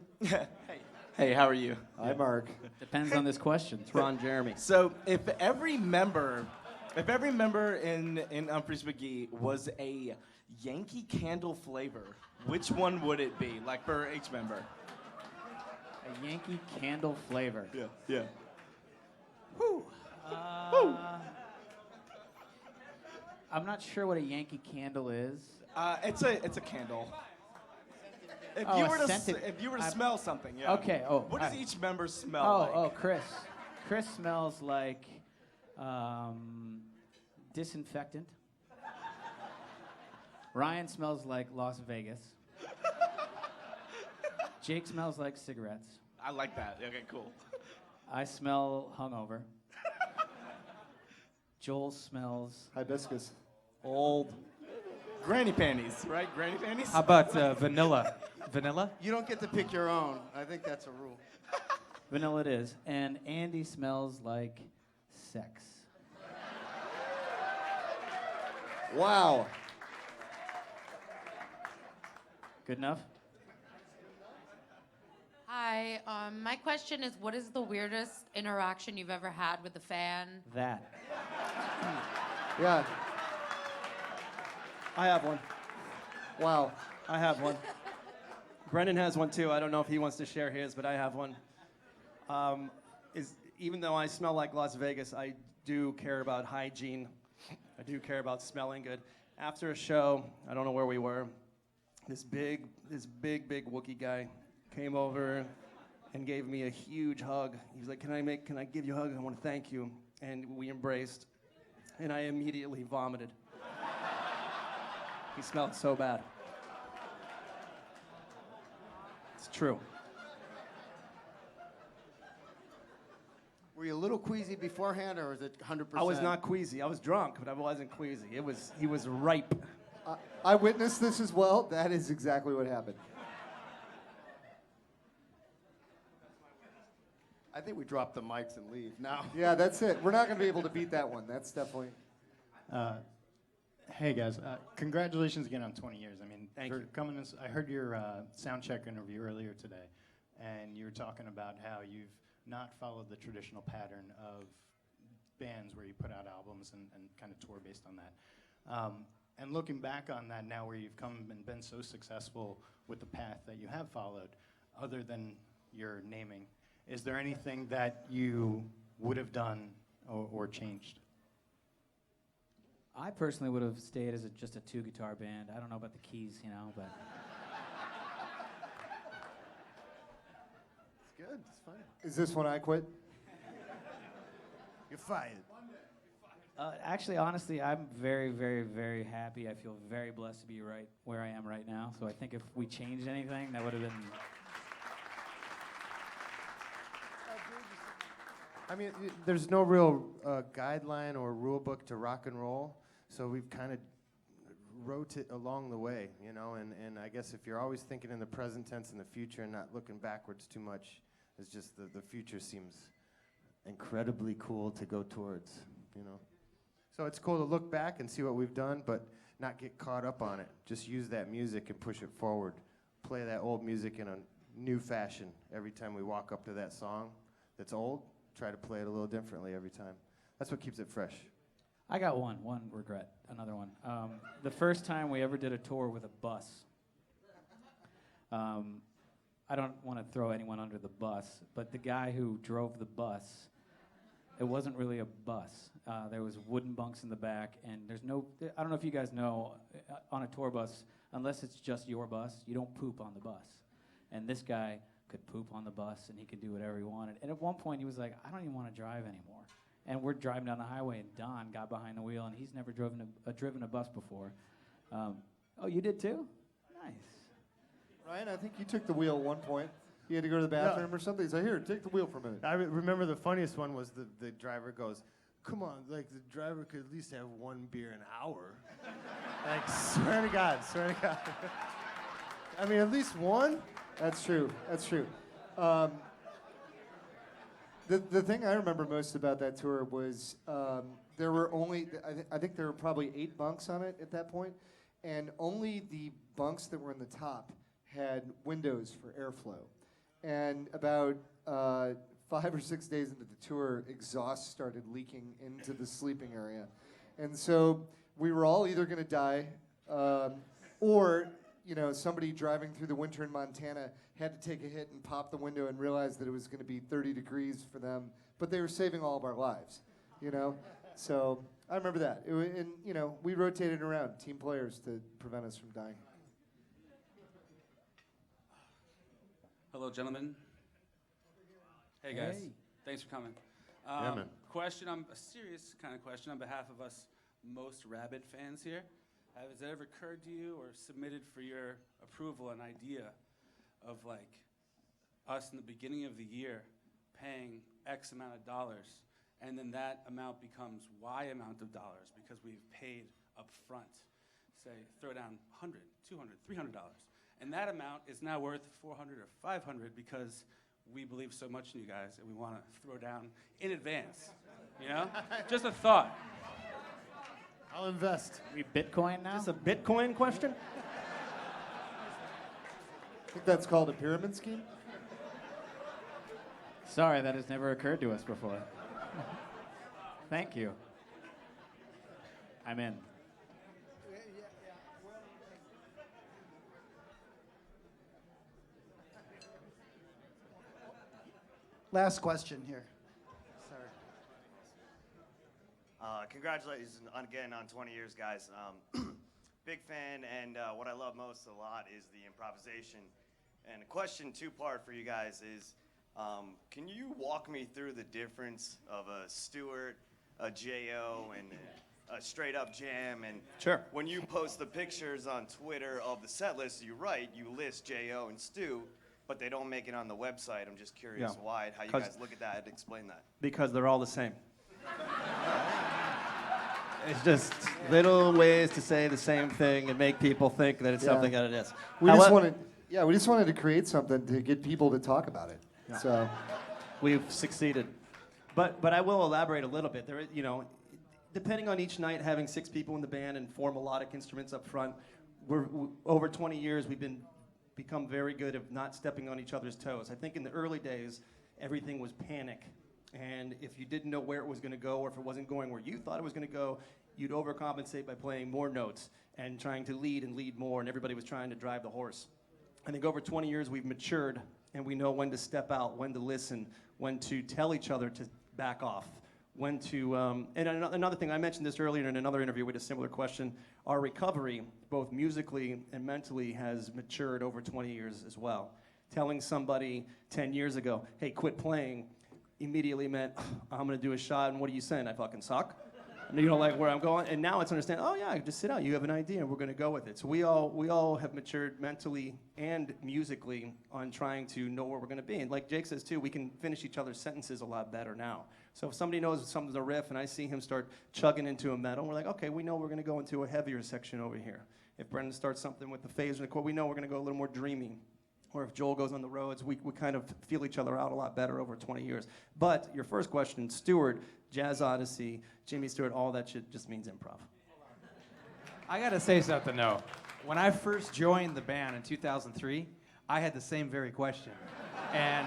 Hey, how are you? Hi, Mark. Depends on this question. It's Ron Jeremy. So, if every member in Umphrey's McGee was a Yankee Candle flavor, which one would it be? Like for each member. A Yankee Candle flavor. Yeah. I'm not sure what a Yankee Candle is. It's a candle. If Oh, you a were to scented- if you were to smell something, yeah. Okay. Oh. What does I- each member smell like? Oh, Chris. Chris smells like disinfectant. Ryan smells like Las Vegas. Jake smells like cigarettes. I like that. Okay, cool. I smell hungover. Joel smells Hibiscus. Old granny panties, right? Granny panties? How about vanilla? Vanilla? You don't get to pick your own. I think that's a rule. vanilla it is. And Andy smells like sex. Wow. Good enough? Hi, my question is, what is the weirdest interaction you've ever had with a fan? That. Yeah. I have one. Wow. I have one. Brendan has one too. I don't know if he wants to share his, but I have one. Even though I smell like Las Vegas, I do care about hygiene. I do care about smelling good. After a show, I don't know where we were, this big Wookiee guy came over and gave me a huge hug. He was like, can I give you a hug? I want to thank you. And we embraced, and I immediately vomited. He smelled so bad. It's true. Were you a little queasy beforehand, or was it 100%? I was not queasy. I was drunk, but I wasn't queasy. He was ripe. I witnessed this as well. That is exactly what happened. I think we drop the mics and leave now. Yeah, that's it. We're not going to be able to beat that one. That's definitely. Hey guys, congratulations again on 20 years. I mean, Thank you. coming this, I heard your sound check interview earlier today, and you were talking about how you've not followed the traditional pattern of bands where you put out albums and kind of tour based on that. And looking back on that now, where you've come and been so successful with the path that you have followed, other than your naming, is there anything that you would have done or changed? I personally would have stayed as just a 2-guitar band. I don't know about the keys, but. It's good. It's fine. Is this when I quit? You're fired. Actually, honestly, I'm very, very, very happy. I feel very blessed to be right where I am right now. So I think if we changed anything, that would have been. I mean, there's no real guideline or rule book to rock and roll, so we've kind of wrote it along the way, and I guess if you're always thinking in the present tense and the future and not looking backwards too much, it's just the future seems incredibly cool to go towards, So it's cool to look back and see what we've done, but not get caught up on it. Just use that music and push it forward. Play that old music in a new fashion every time we walk up to that song that's old. Try to play it a little differently every time. That's what keeps it fresh. I got one regret, another one. The first time we ever did a tour with a bus. I don't want to throw anyone under the bus, but the guy who drove the bus, it wasn't really a bus. There was wooden bunks in the back, and I don't know if you guys know, on a tour bus, unless it's just your bus, you don't poop on the bus. And this guy could poop on the bus, and he could do whatever he wanted. And at one point, he was like, I don't even want to drive anymore. And we're driving down the highway, and Don got behind the wheel, and he's never driven a bus before. Oh, you did too? Nice. Ryan, I think you took the wheel at one point. You had to go to the bathroom or something. He's like, here, take the wheel for a minute. I remember the funniest one was the driver goes, come on, like the driver could at least have one beer an hour. Like, swear to God. I mean, at least one? That's true. That's true. The thing I remember most about that tour was there were only, I think there were probably 8 bunks on it at that point, and only the bunks that were in the top had windows for airflow. And about 5 or 6 days into the tour, exhaust started leaking into the sleeping area. And so we were all either going to die or somebody driving through the winter in Montana had to take a hit and pop the window and realize that it was going to be 30 degrees for them, but they were saving all of our lives, So I remember that. We rotated around, team players, to prevent us from dying. Hello, gentlemen. Hey, guys. Hey. Thanks for coming. Yeah, man. A serious kind of question on behalf of us most Rabbit fans here. Has it ever occurred to you or submitted for your approval an idea of like us in the beginning of the year paying X amount of dollars and then that amount becomes Y amount of dollars because we've paid up front? Say, throw down $100, $200, $300. And that amount is now worth $400 or $500 because we believe so much in you guys and we want to throw down in advance. Just a thought. I'll invest. We Bitcoin now? Is this a Bitcoin question? I think that's called a pyramid scheme. Sorry, that has never occurred to us before. Thank you. I'm in. Last question here. Sorry. Congratulations again on 20 years, guys. Big fan, and what I love most a lot is the improvisation. And a question, 2-part for you guys is, can you walk me through the difference of a Stewart, a J.O., and a straight-up jam? And Sure. when you post the pictures on Twitter of the set list, you list J.O. and Stu, but they don't make it on the website. I'm just curious why, how you guys look at that and explain that. Because they're all the same. It's just little ways to say the same thing and make people think that it's something that it is. We just wanted to create something to get people to talk about it. Yeah. So We've succeeded. But I will elaborate a little bit. There, depending on each night, having 6 people in the band and 4 melodic instruments up front, we're over 20 years we've become very good at not stepping on each other's toes. I think in the early days, everything was panic. And if you didn't know where it was going to go or if it wasn't going where you thought it was going to go, you'd overcompensate by playing more notes and trying to lead and lead more, and everybody was trying to drive the horse. I think over 20 years we've matured, and we know when to step out, when to listen, when to tell each other to back off, when to, and another thing, I mentioned this earlier in another interview with a similar question, our recovery, both musically and mentally, has matured over 20 years as well. Telling somebody 10 years ago, hey, quit playing, immediately meant, I'm going to do a shot, and what are you saying? I fucking suck? Like where I'm going? And now it's understand, oh yeah, just sit out, you have an idea, and we're going to go with it. So we all have matured mentally and musically on trying to know where we're going to be. And like Jake says too, we can finish each other's sentences a lot better now. So if somebody knows something's a riff and I see him start chugging into a metal, we're like, okay, we know we're going to go into a heavier section over here. If Brendan starts something with the phaser and the chord, we know we're going to go a little more dreamy. Or if Joel goes on the roads, we kind of feel each other out a lot better over 20 years. But your first question, Stewart, Jazz Odyssey, Jimmy Stewart, all that shit just means improv. I gotta say something though. When I first joined the band in 2003, I had the same very question. And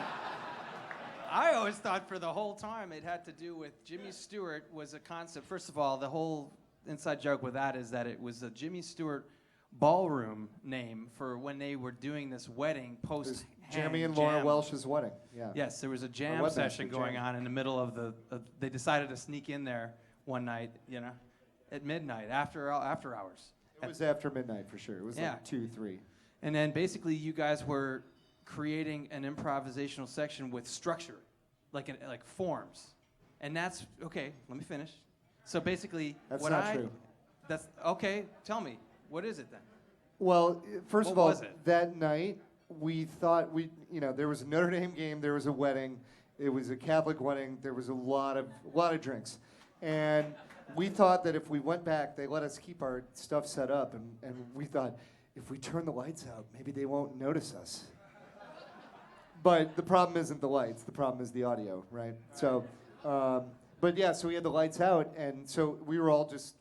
I always thought for the whole time it had to do with Jimmy Stewart was a concept. First of all, the whole inside joke with that is that it was a Jimmy Stewart ballroom name for when they were doing this wedding post Jamie and Laura Welsh's wedding. Yeah. Yes, there was a jam session going on in the middle of they decided to sneak in there one night, at midnight after hours. It was after midnight for sure. It was like 2, 3. And then basically you guys were creating an improvisational section with structure, like forms. And that's okay. Let me finish. So basically, That's not true. That's okay. Tell me. What is it then? Well, first of all, was it? that night we thought there was a Notre Dame game, there was a wedding, it was a Catholic wedding, there was a lot of drinks, and we thought that if we went back, they let us keep our stuff set up, and we thought if we turn the lights out, maybe they won't notice us. But the problem isn't the lights. The problem is the audio, right? So, but yeah, so we had the lights out, and so we were all just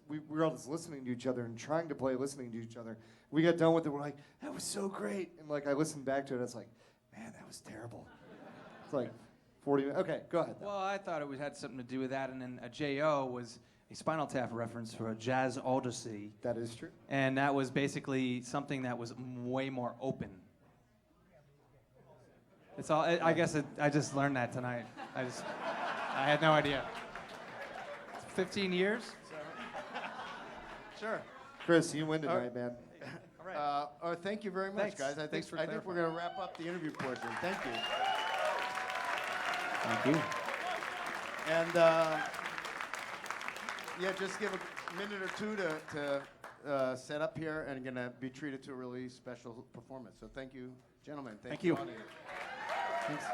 listening to each other and trying to play, listening to each other. We got done with it. We're like, that was so great, and like I listened back to it. I was like, man, that was terrible. It's like 40 minutes. Okay, go ahead. Well, I thought it had something to do with that, and then a JO was a Spinal Tap reference for a jazz odyssey. That is true. And that was basically something that was way more open. It's all. I guess I just learned that tonight. I had no idea. 15 years. Sure. Chris, you win tonight, man. All right. Thank you very much, Thanks. guys. I Thanks for think we're going to wrap up the interview portion. Thank you. Thank you. And yeah, just give a minute or two to set up here, and going to be treated to a really special performance. So thank you, gentlemen. Thank you. Audience. Thanks.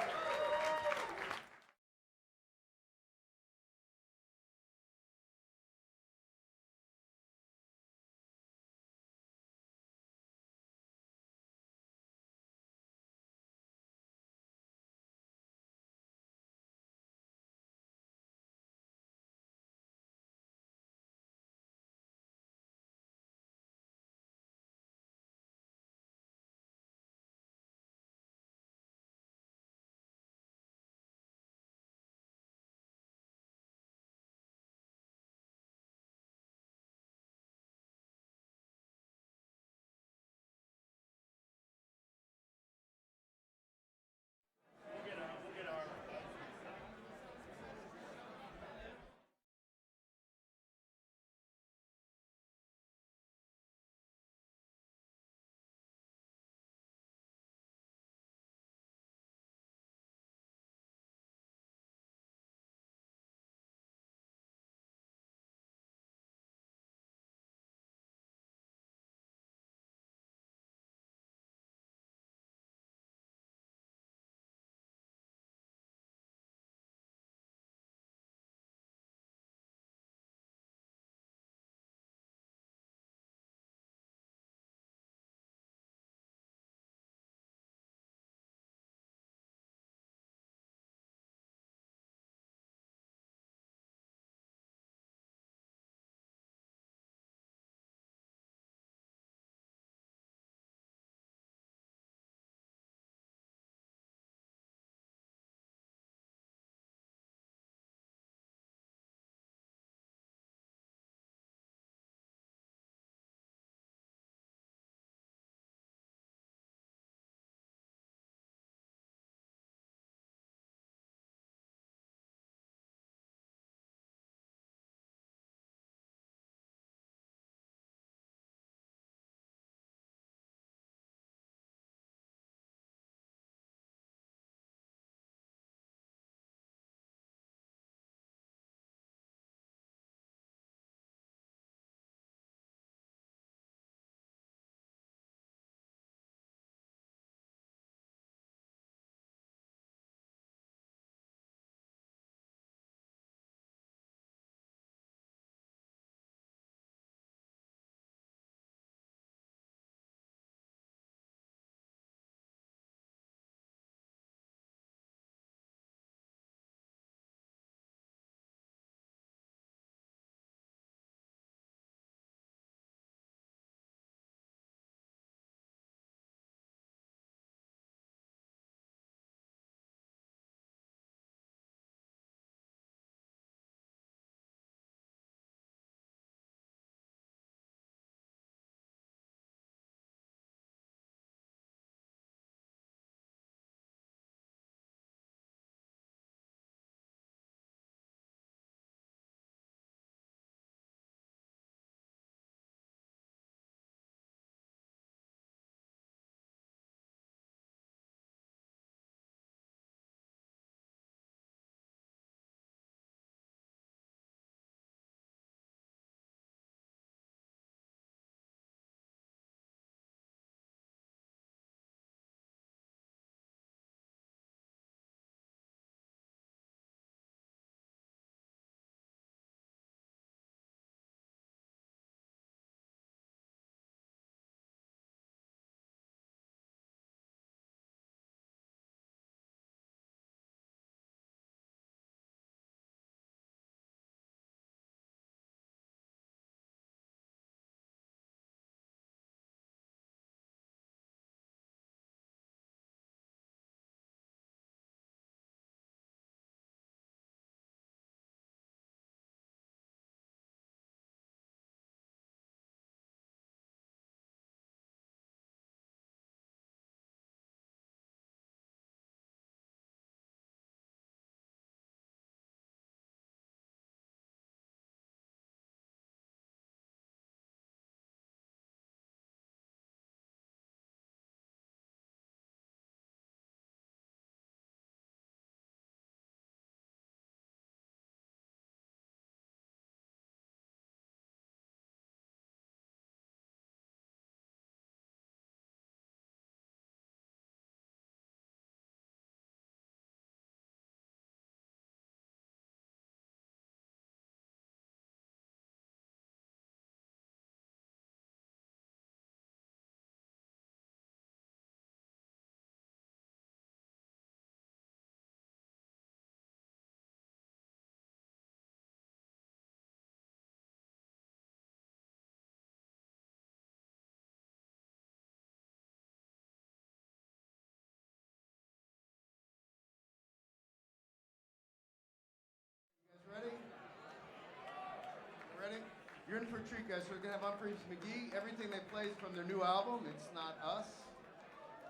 for a treat, guys. So we're gonna have Umphrey McGee. Everything they play is from their new album. It's Not Us.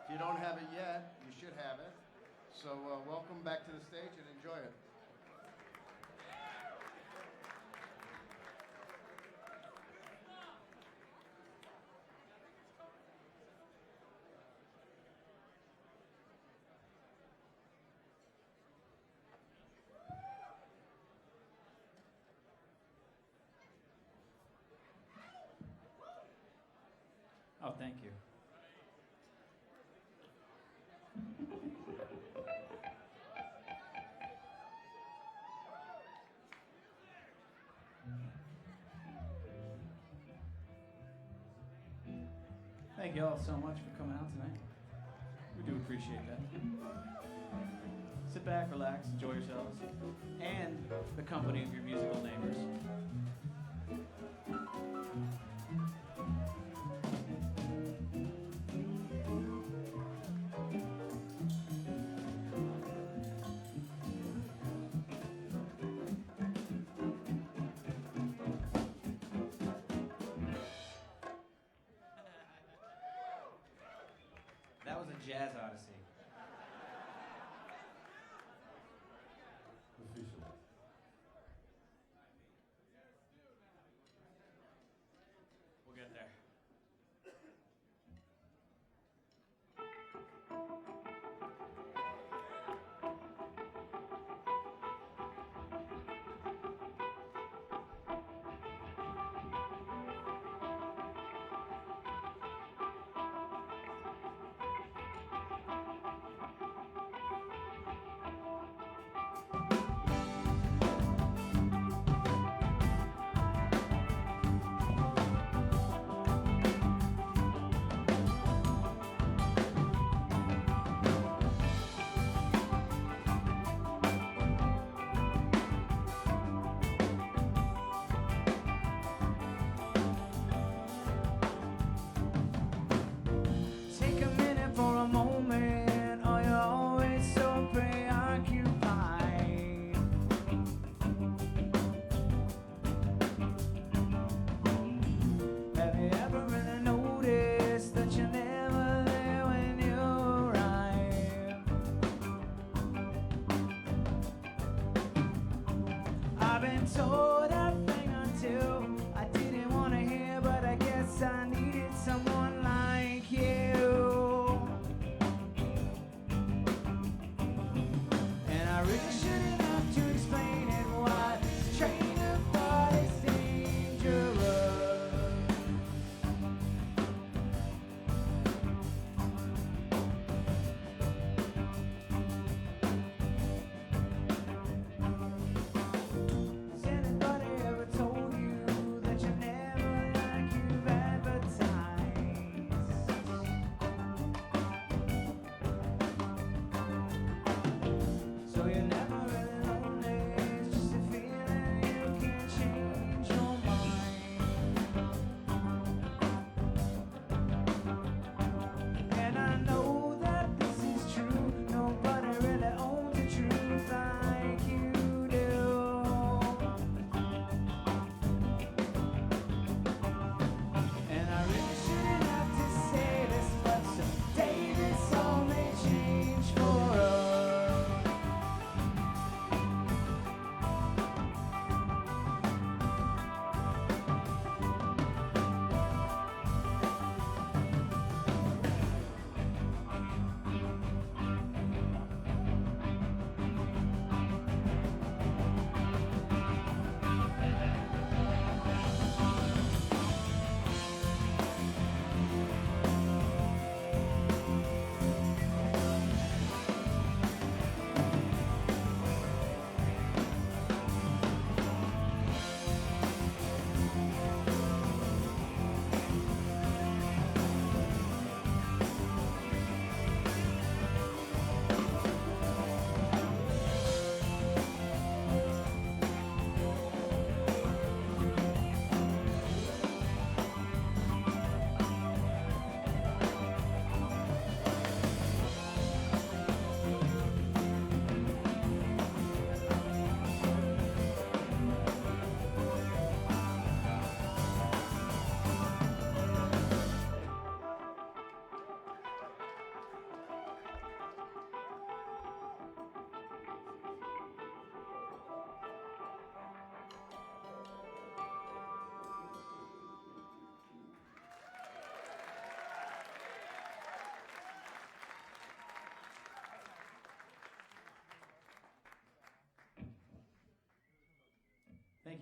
If you don't have it yet, you should have it. So welcome back to the stage and enjoy it. Oh, thank you. Thank you all so much for coming out tonight. We do appreciate that. Sit back, relax, enjoy yourselves, and the company of your musical neighbors. That was a jazz odyssey. We'll get there.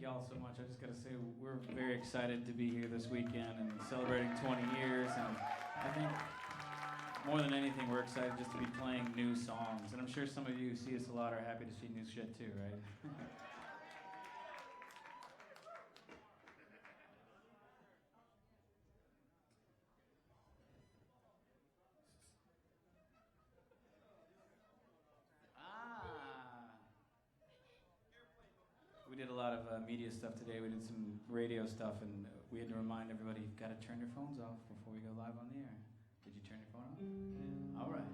y'all so much. I just got to say, we're very excited to be here this weekend and celebrating 20 years. And I think more than anything, we're excited just to be playing new songs. And I'm sure some of you who see us a lot are happy to see new shit too, right? We did a lot of media stuff today. We did some radio stuff, and we had to remind everybody, you've got to turn your phones off before we go live on the air. Did you turn your phone off? All right.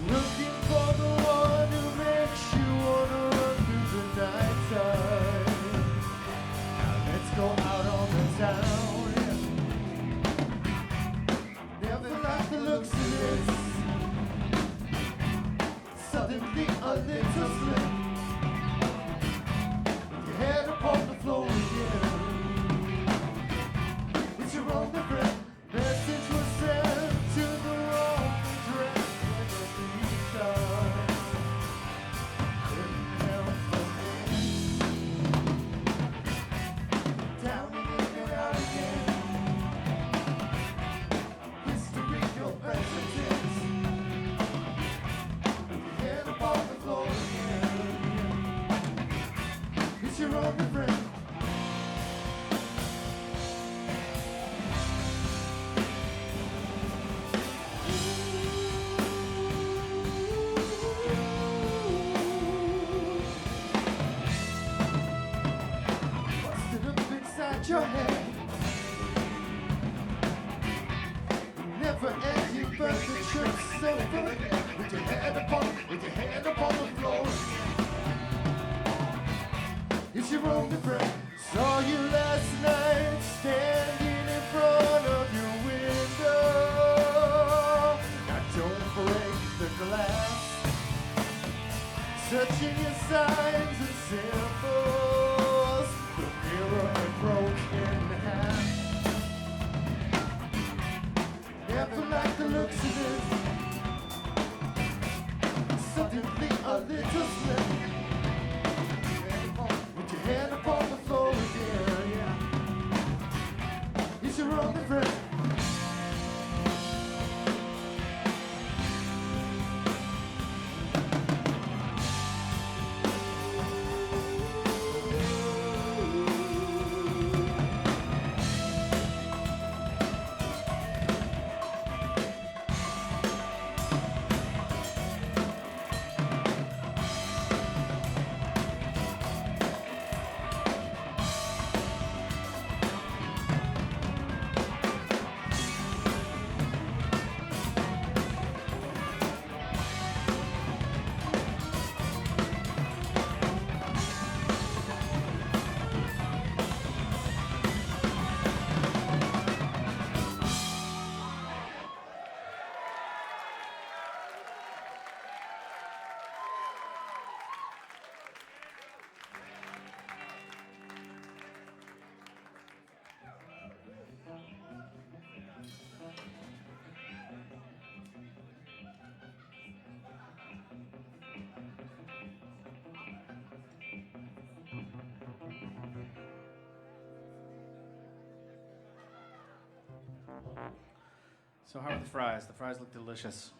Looking for the one who makes you wanna run through the night time. Now let's go out on the town. Never like the looks of this. Suddenly a little slip. Your head upon the floor again. It's your only friend. Message was sent to the wrong address. Down and in and out again. History, your presidents. Your head upon the floor again. It's your only friend. Busted up inside your head. Never ending perfect trip so fun. With your hand upon the floor. It's your only friend. Saw you last night standing in front of your window. Now don't break the glass. Searching your signs and symbols. The mirror had broken in half. Never like the looks of it. Suddenly a little slip. With your hand upon the floor again, yeah. It's your only friend. So how are the fries? The fries look delicious.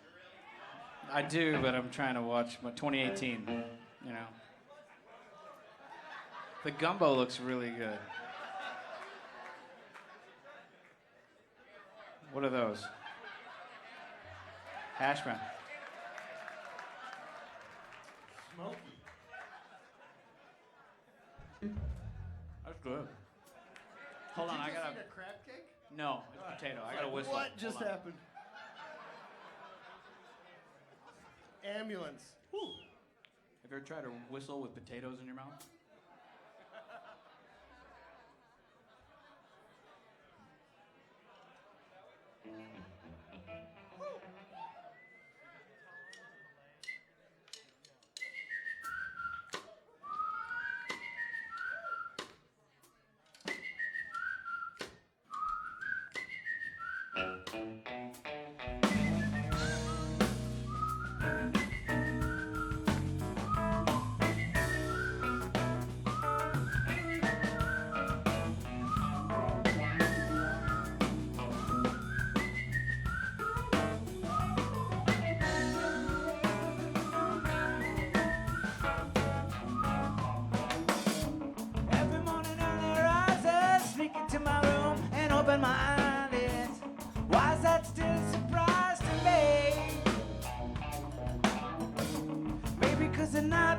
I do, but I'm trying to watch 2018, you know. The gumbo looks really good. What are those? Hash brown. Smoky. That's good. Hold on, I gotta. Eat a crab cake? No, it's potato. I gotta whistle. What just Hold on. happened? Ambulance. Have you ever tried to whistle with potatoes in your mouth?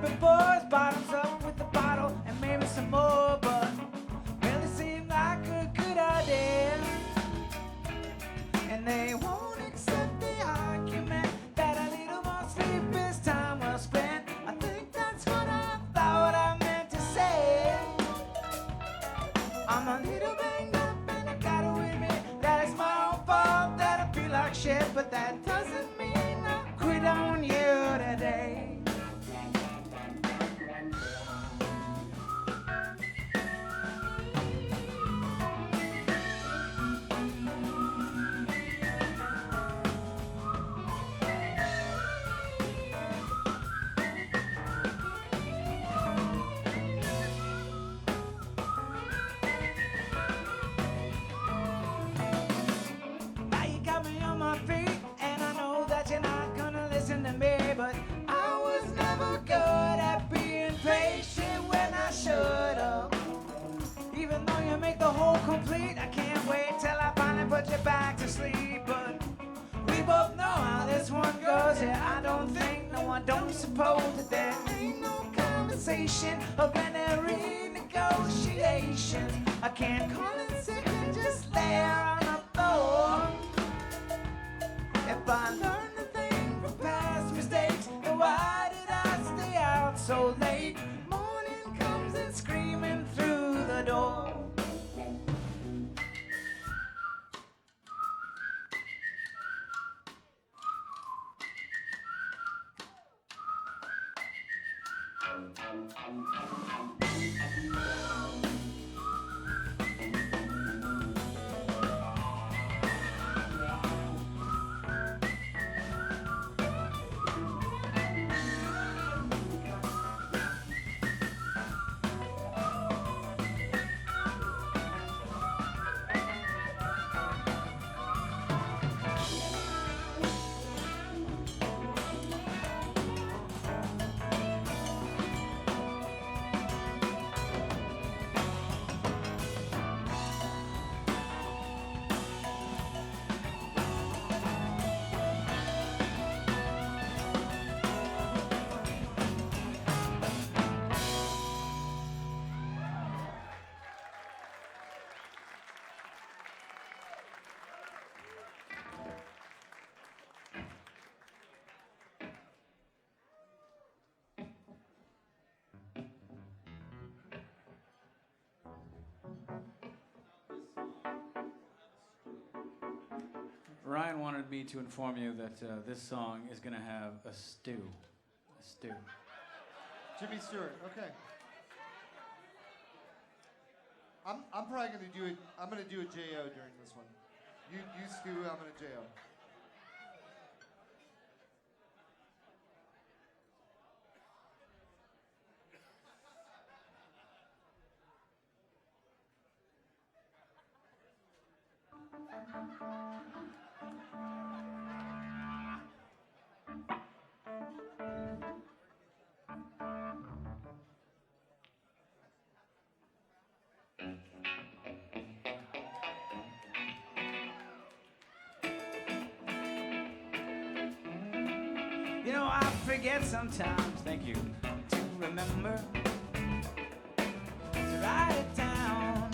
happy boys, bottoms up with the bottle and maybe some more, but well, it seemed like a good idea. And they won't accept the argument that a little more sleep is time well spent. I think that's what I thought I meant to say. I'm a little banged up and I gotta admit that it's my own fault that I feel like shit, but that doesn't mean I quit on you today. Now you got me on my feet, and I know that you're not gonna listen to me, but I was never good at being patient when I should've. Even though you make the whole complete, I can't wait till I finally put you back to sleep. But we both know how this one goes. Yeah, I don't think, no, I don't suppose that there ain't no conversation of any renegotiation. I can't call it sick and just lay on the floor. If I learned a thing from past mistakes, then why did I stay out so late? Morning comes and screaming through the door. Ryan wanted me to inform you that this song is going to have a stew. A stew. Jimmy Stewart, okay. I'm probably gonna do it. I'm gonna do a JO during this one. You stew, I'm gonna JO. You know, I forget sometimes, thank you, to remember to write it down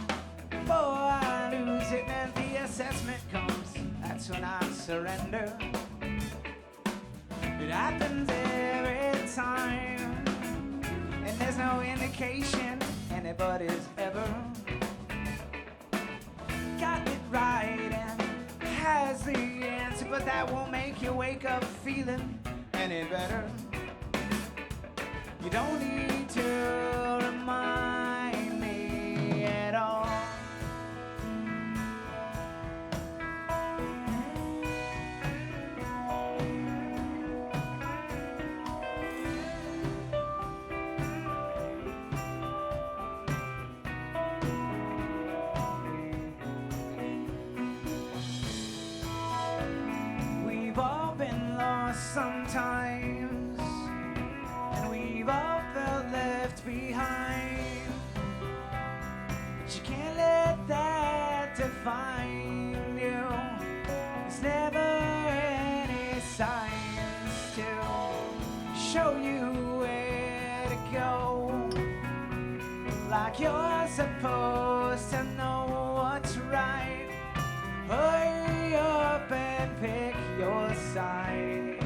before I lose it. And the assessment comes, that's when I surrender. It happens every time, and there's no indication anybody's ever got it right and has the answer, but that won't make you wake up feeling any better. You don't need to remind me at all. We've all been lost sometimes, and we've all felt left behind. But you can't let that define you. There's never any science to show you where supposed to know what's right. Hurry up and pick your side.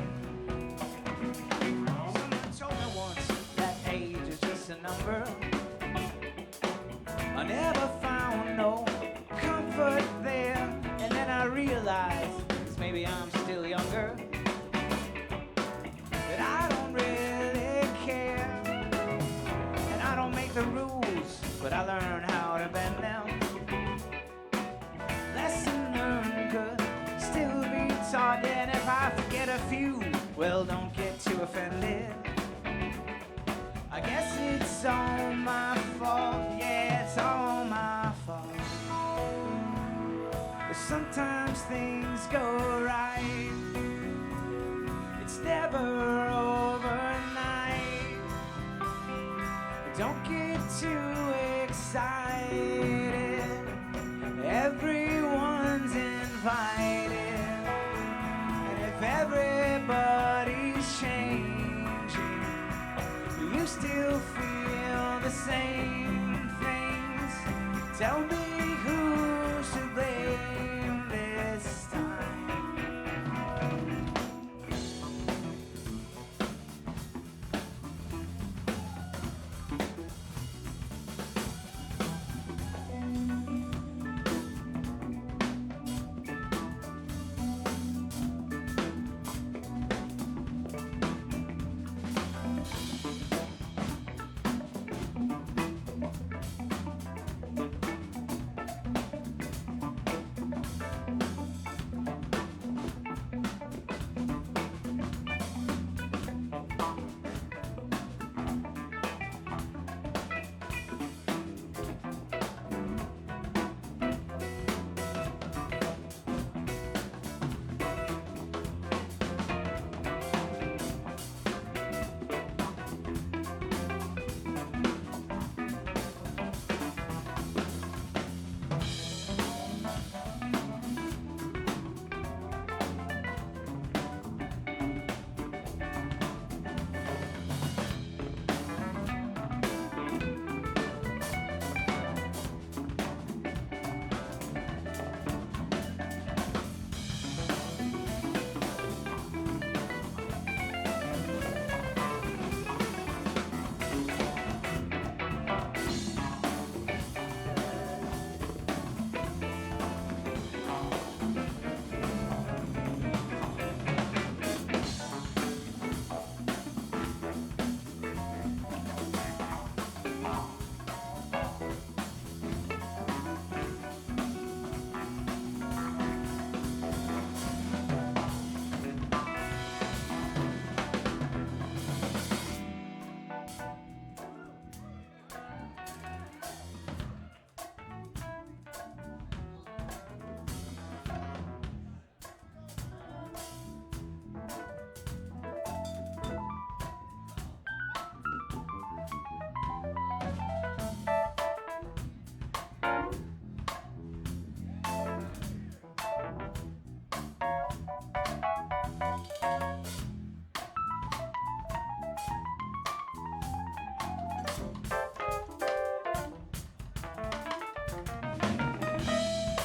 Someone told me once that age is just a number. I never found no comfort there, and then I realized, 'cause maybe I'm still younger, that I don't really care. And I don't make the rules, but I learn how to bend them. Lesson learned could still be taught, and if I forget a few, well, don't get too offended. I guess it's all my fault, yeah, it's all my fault. But sometimes things go right. It's never overnight. Don't get too excited. Everyone's invited. And if everybody's changing, you still feel the same things. Tell me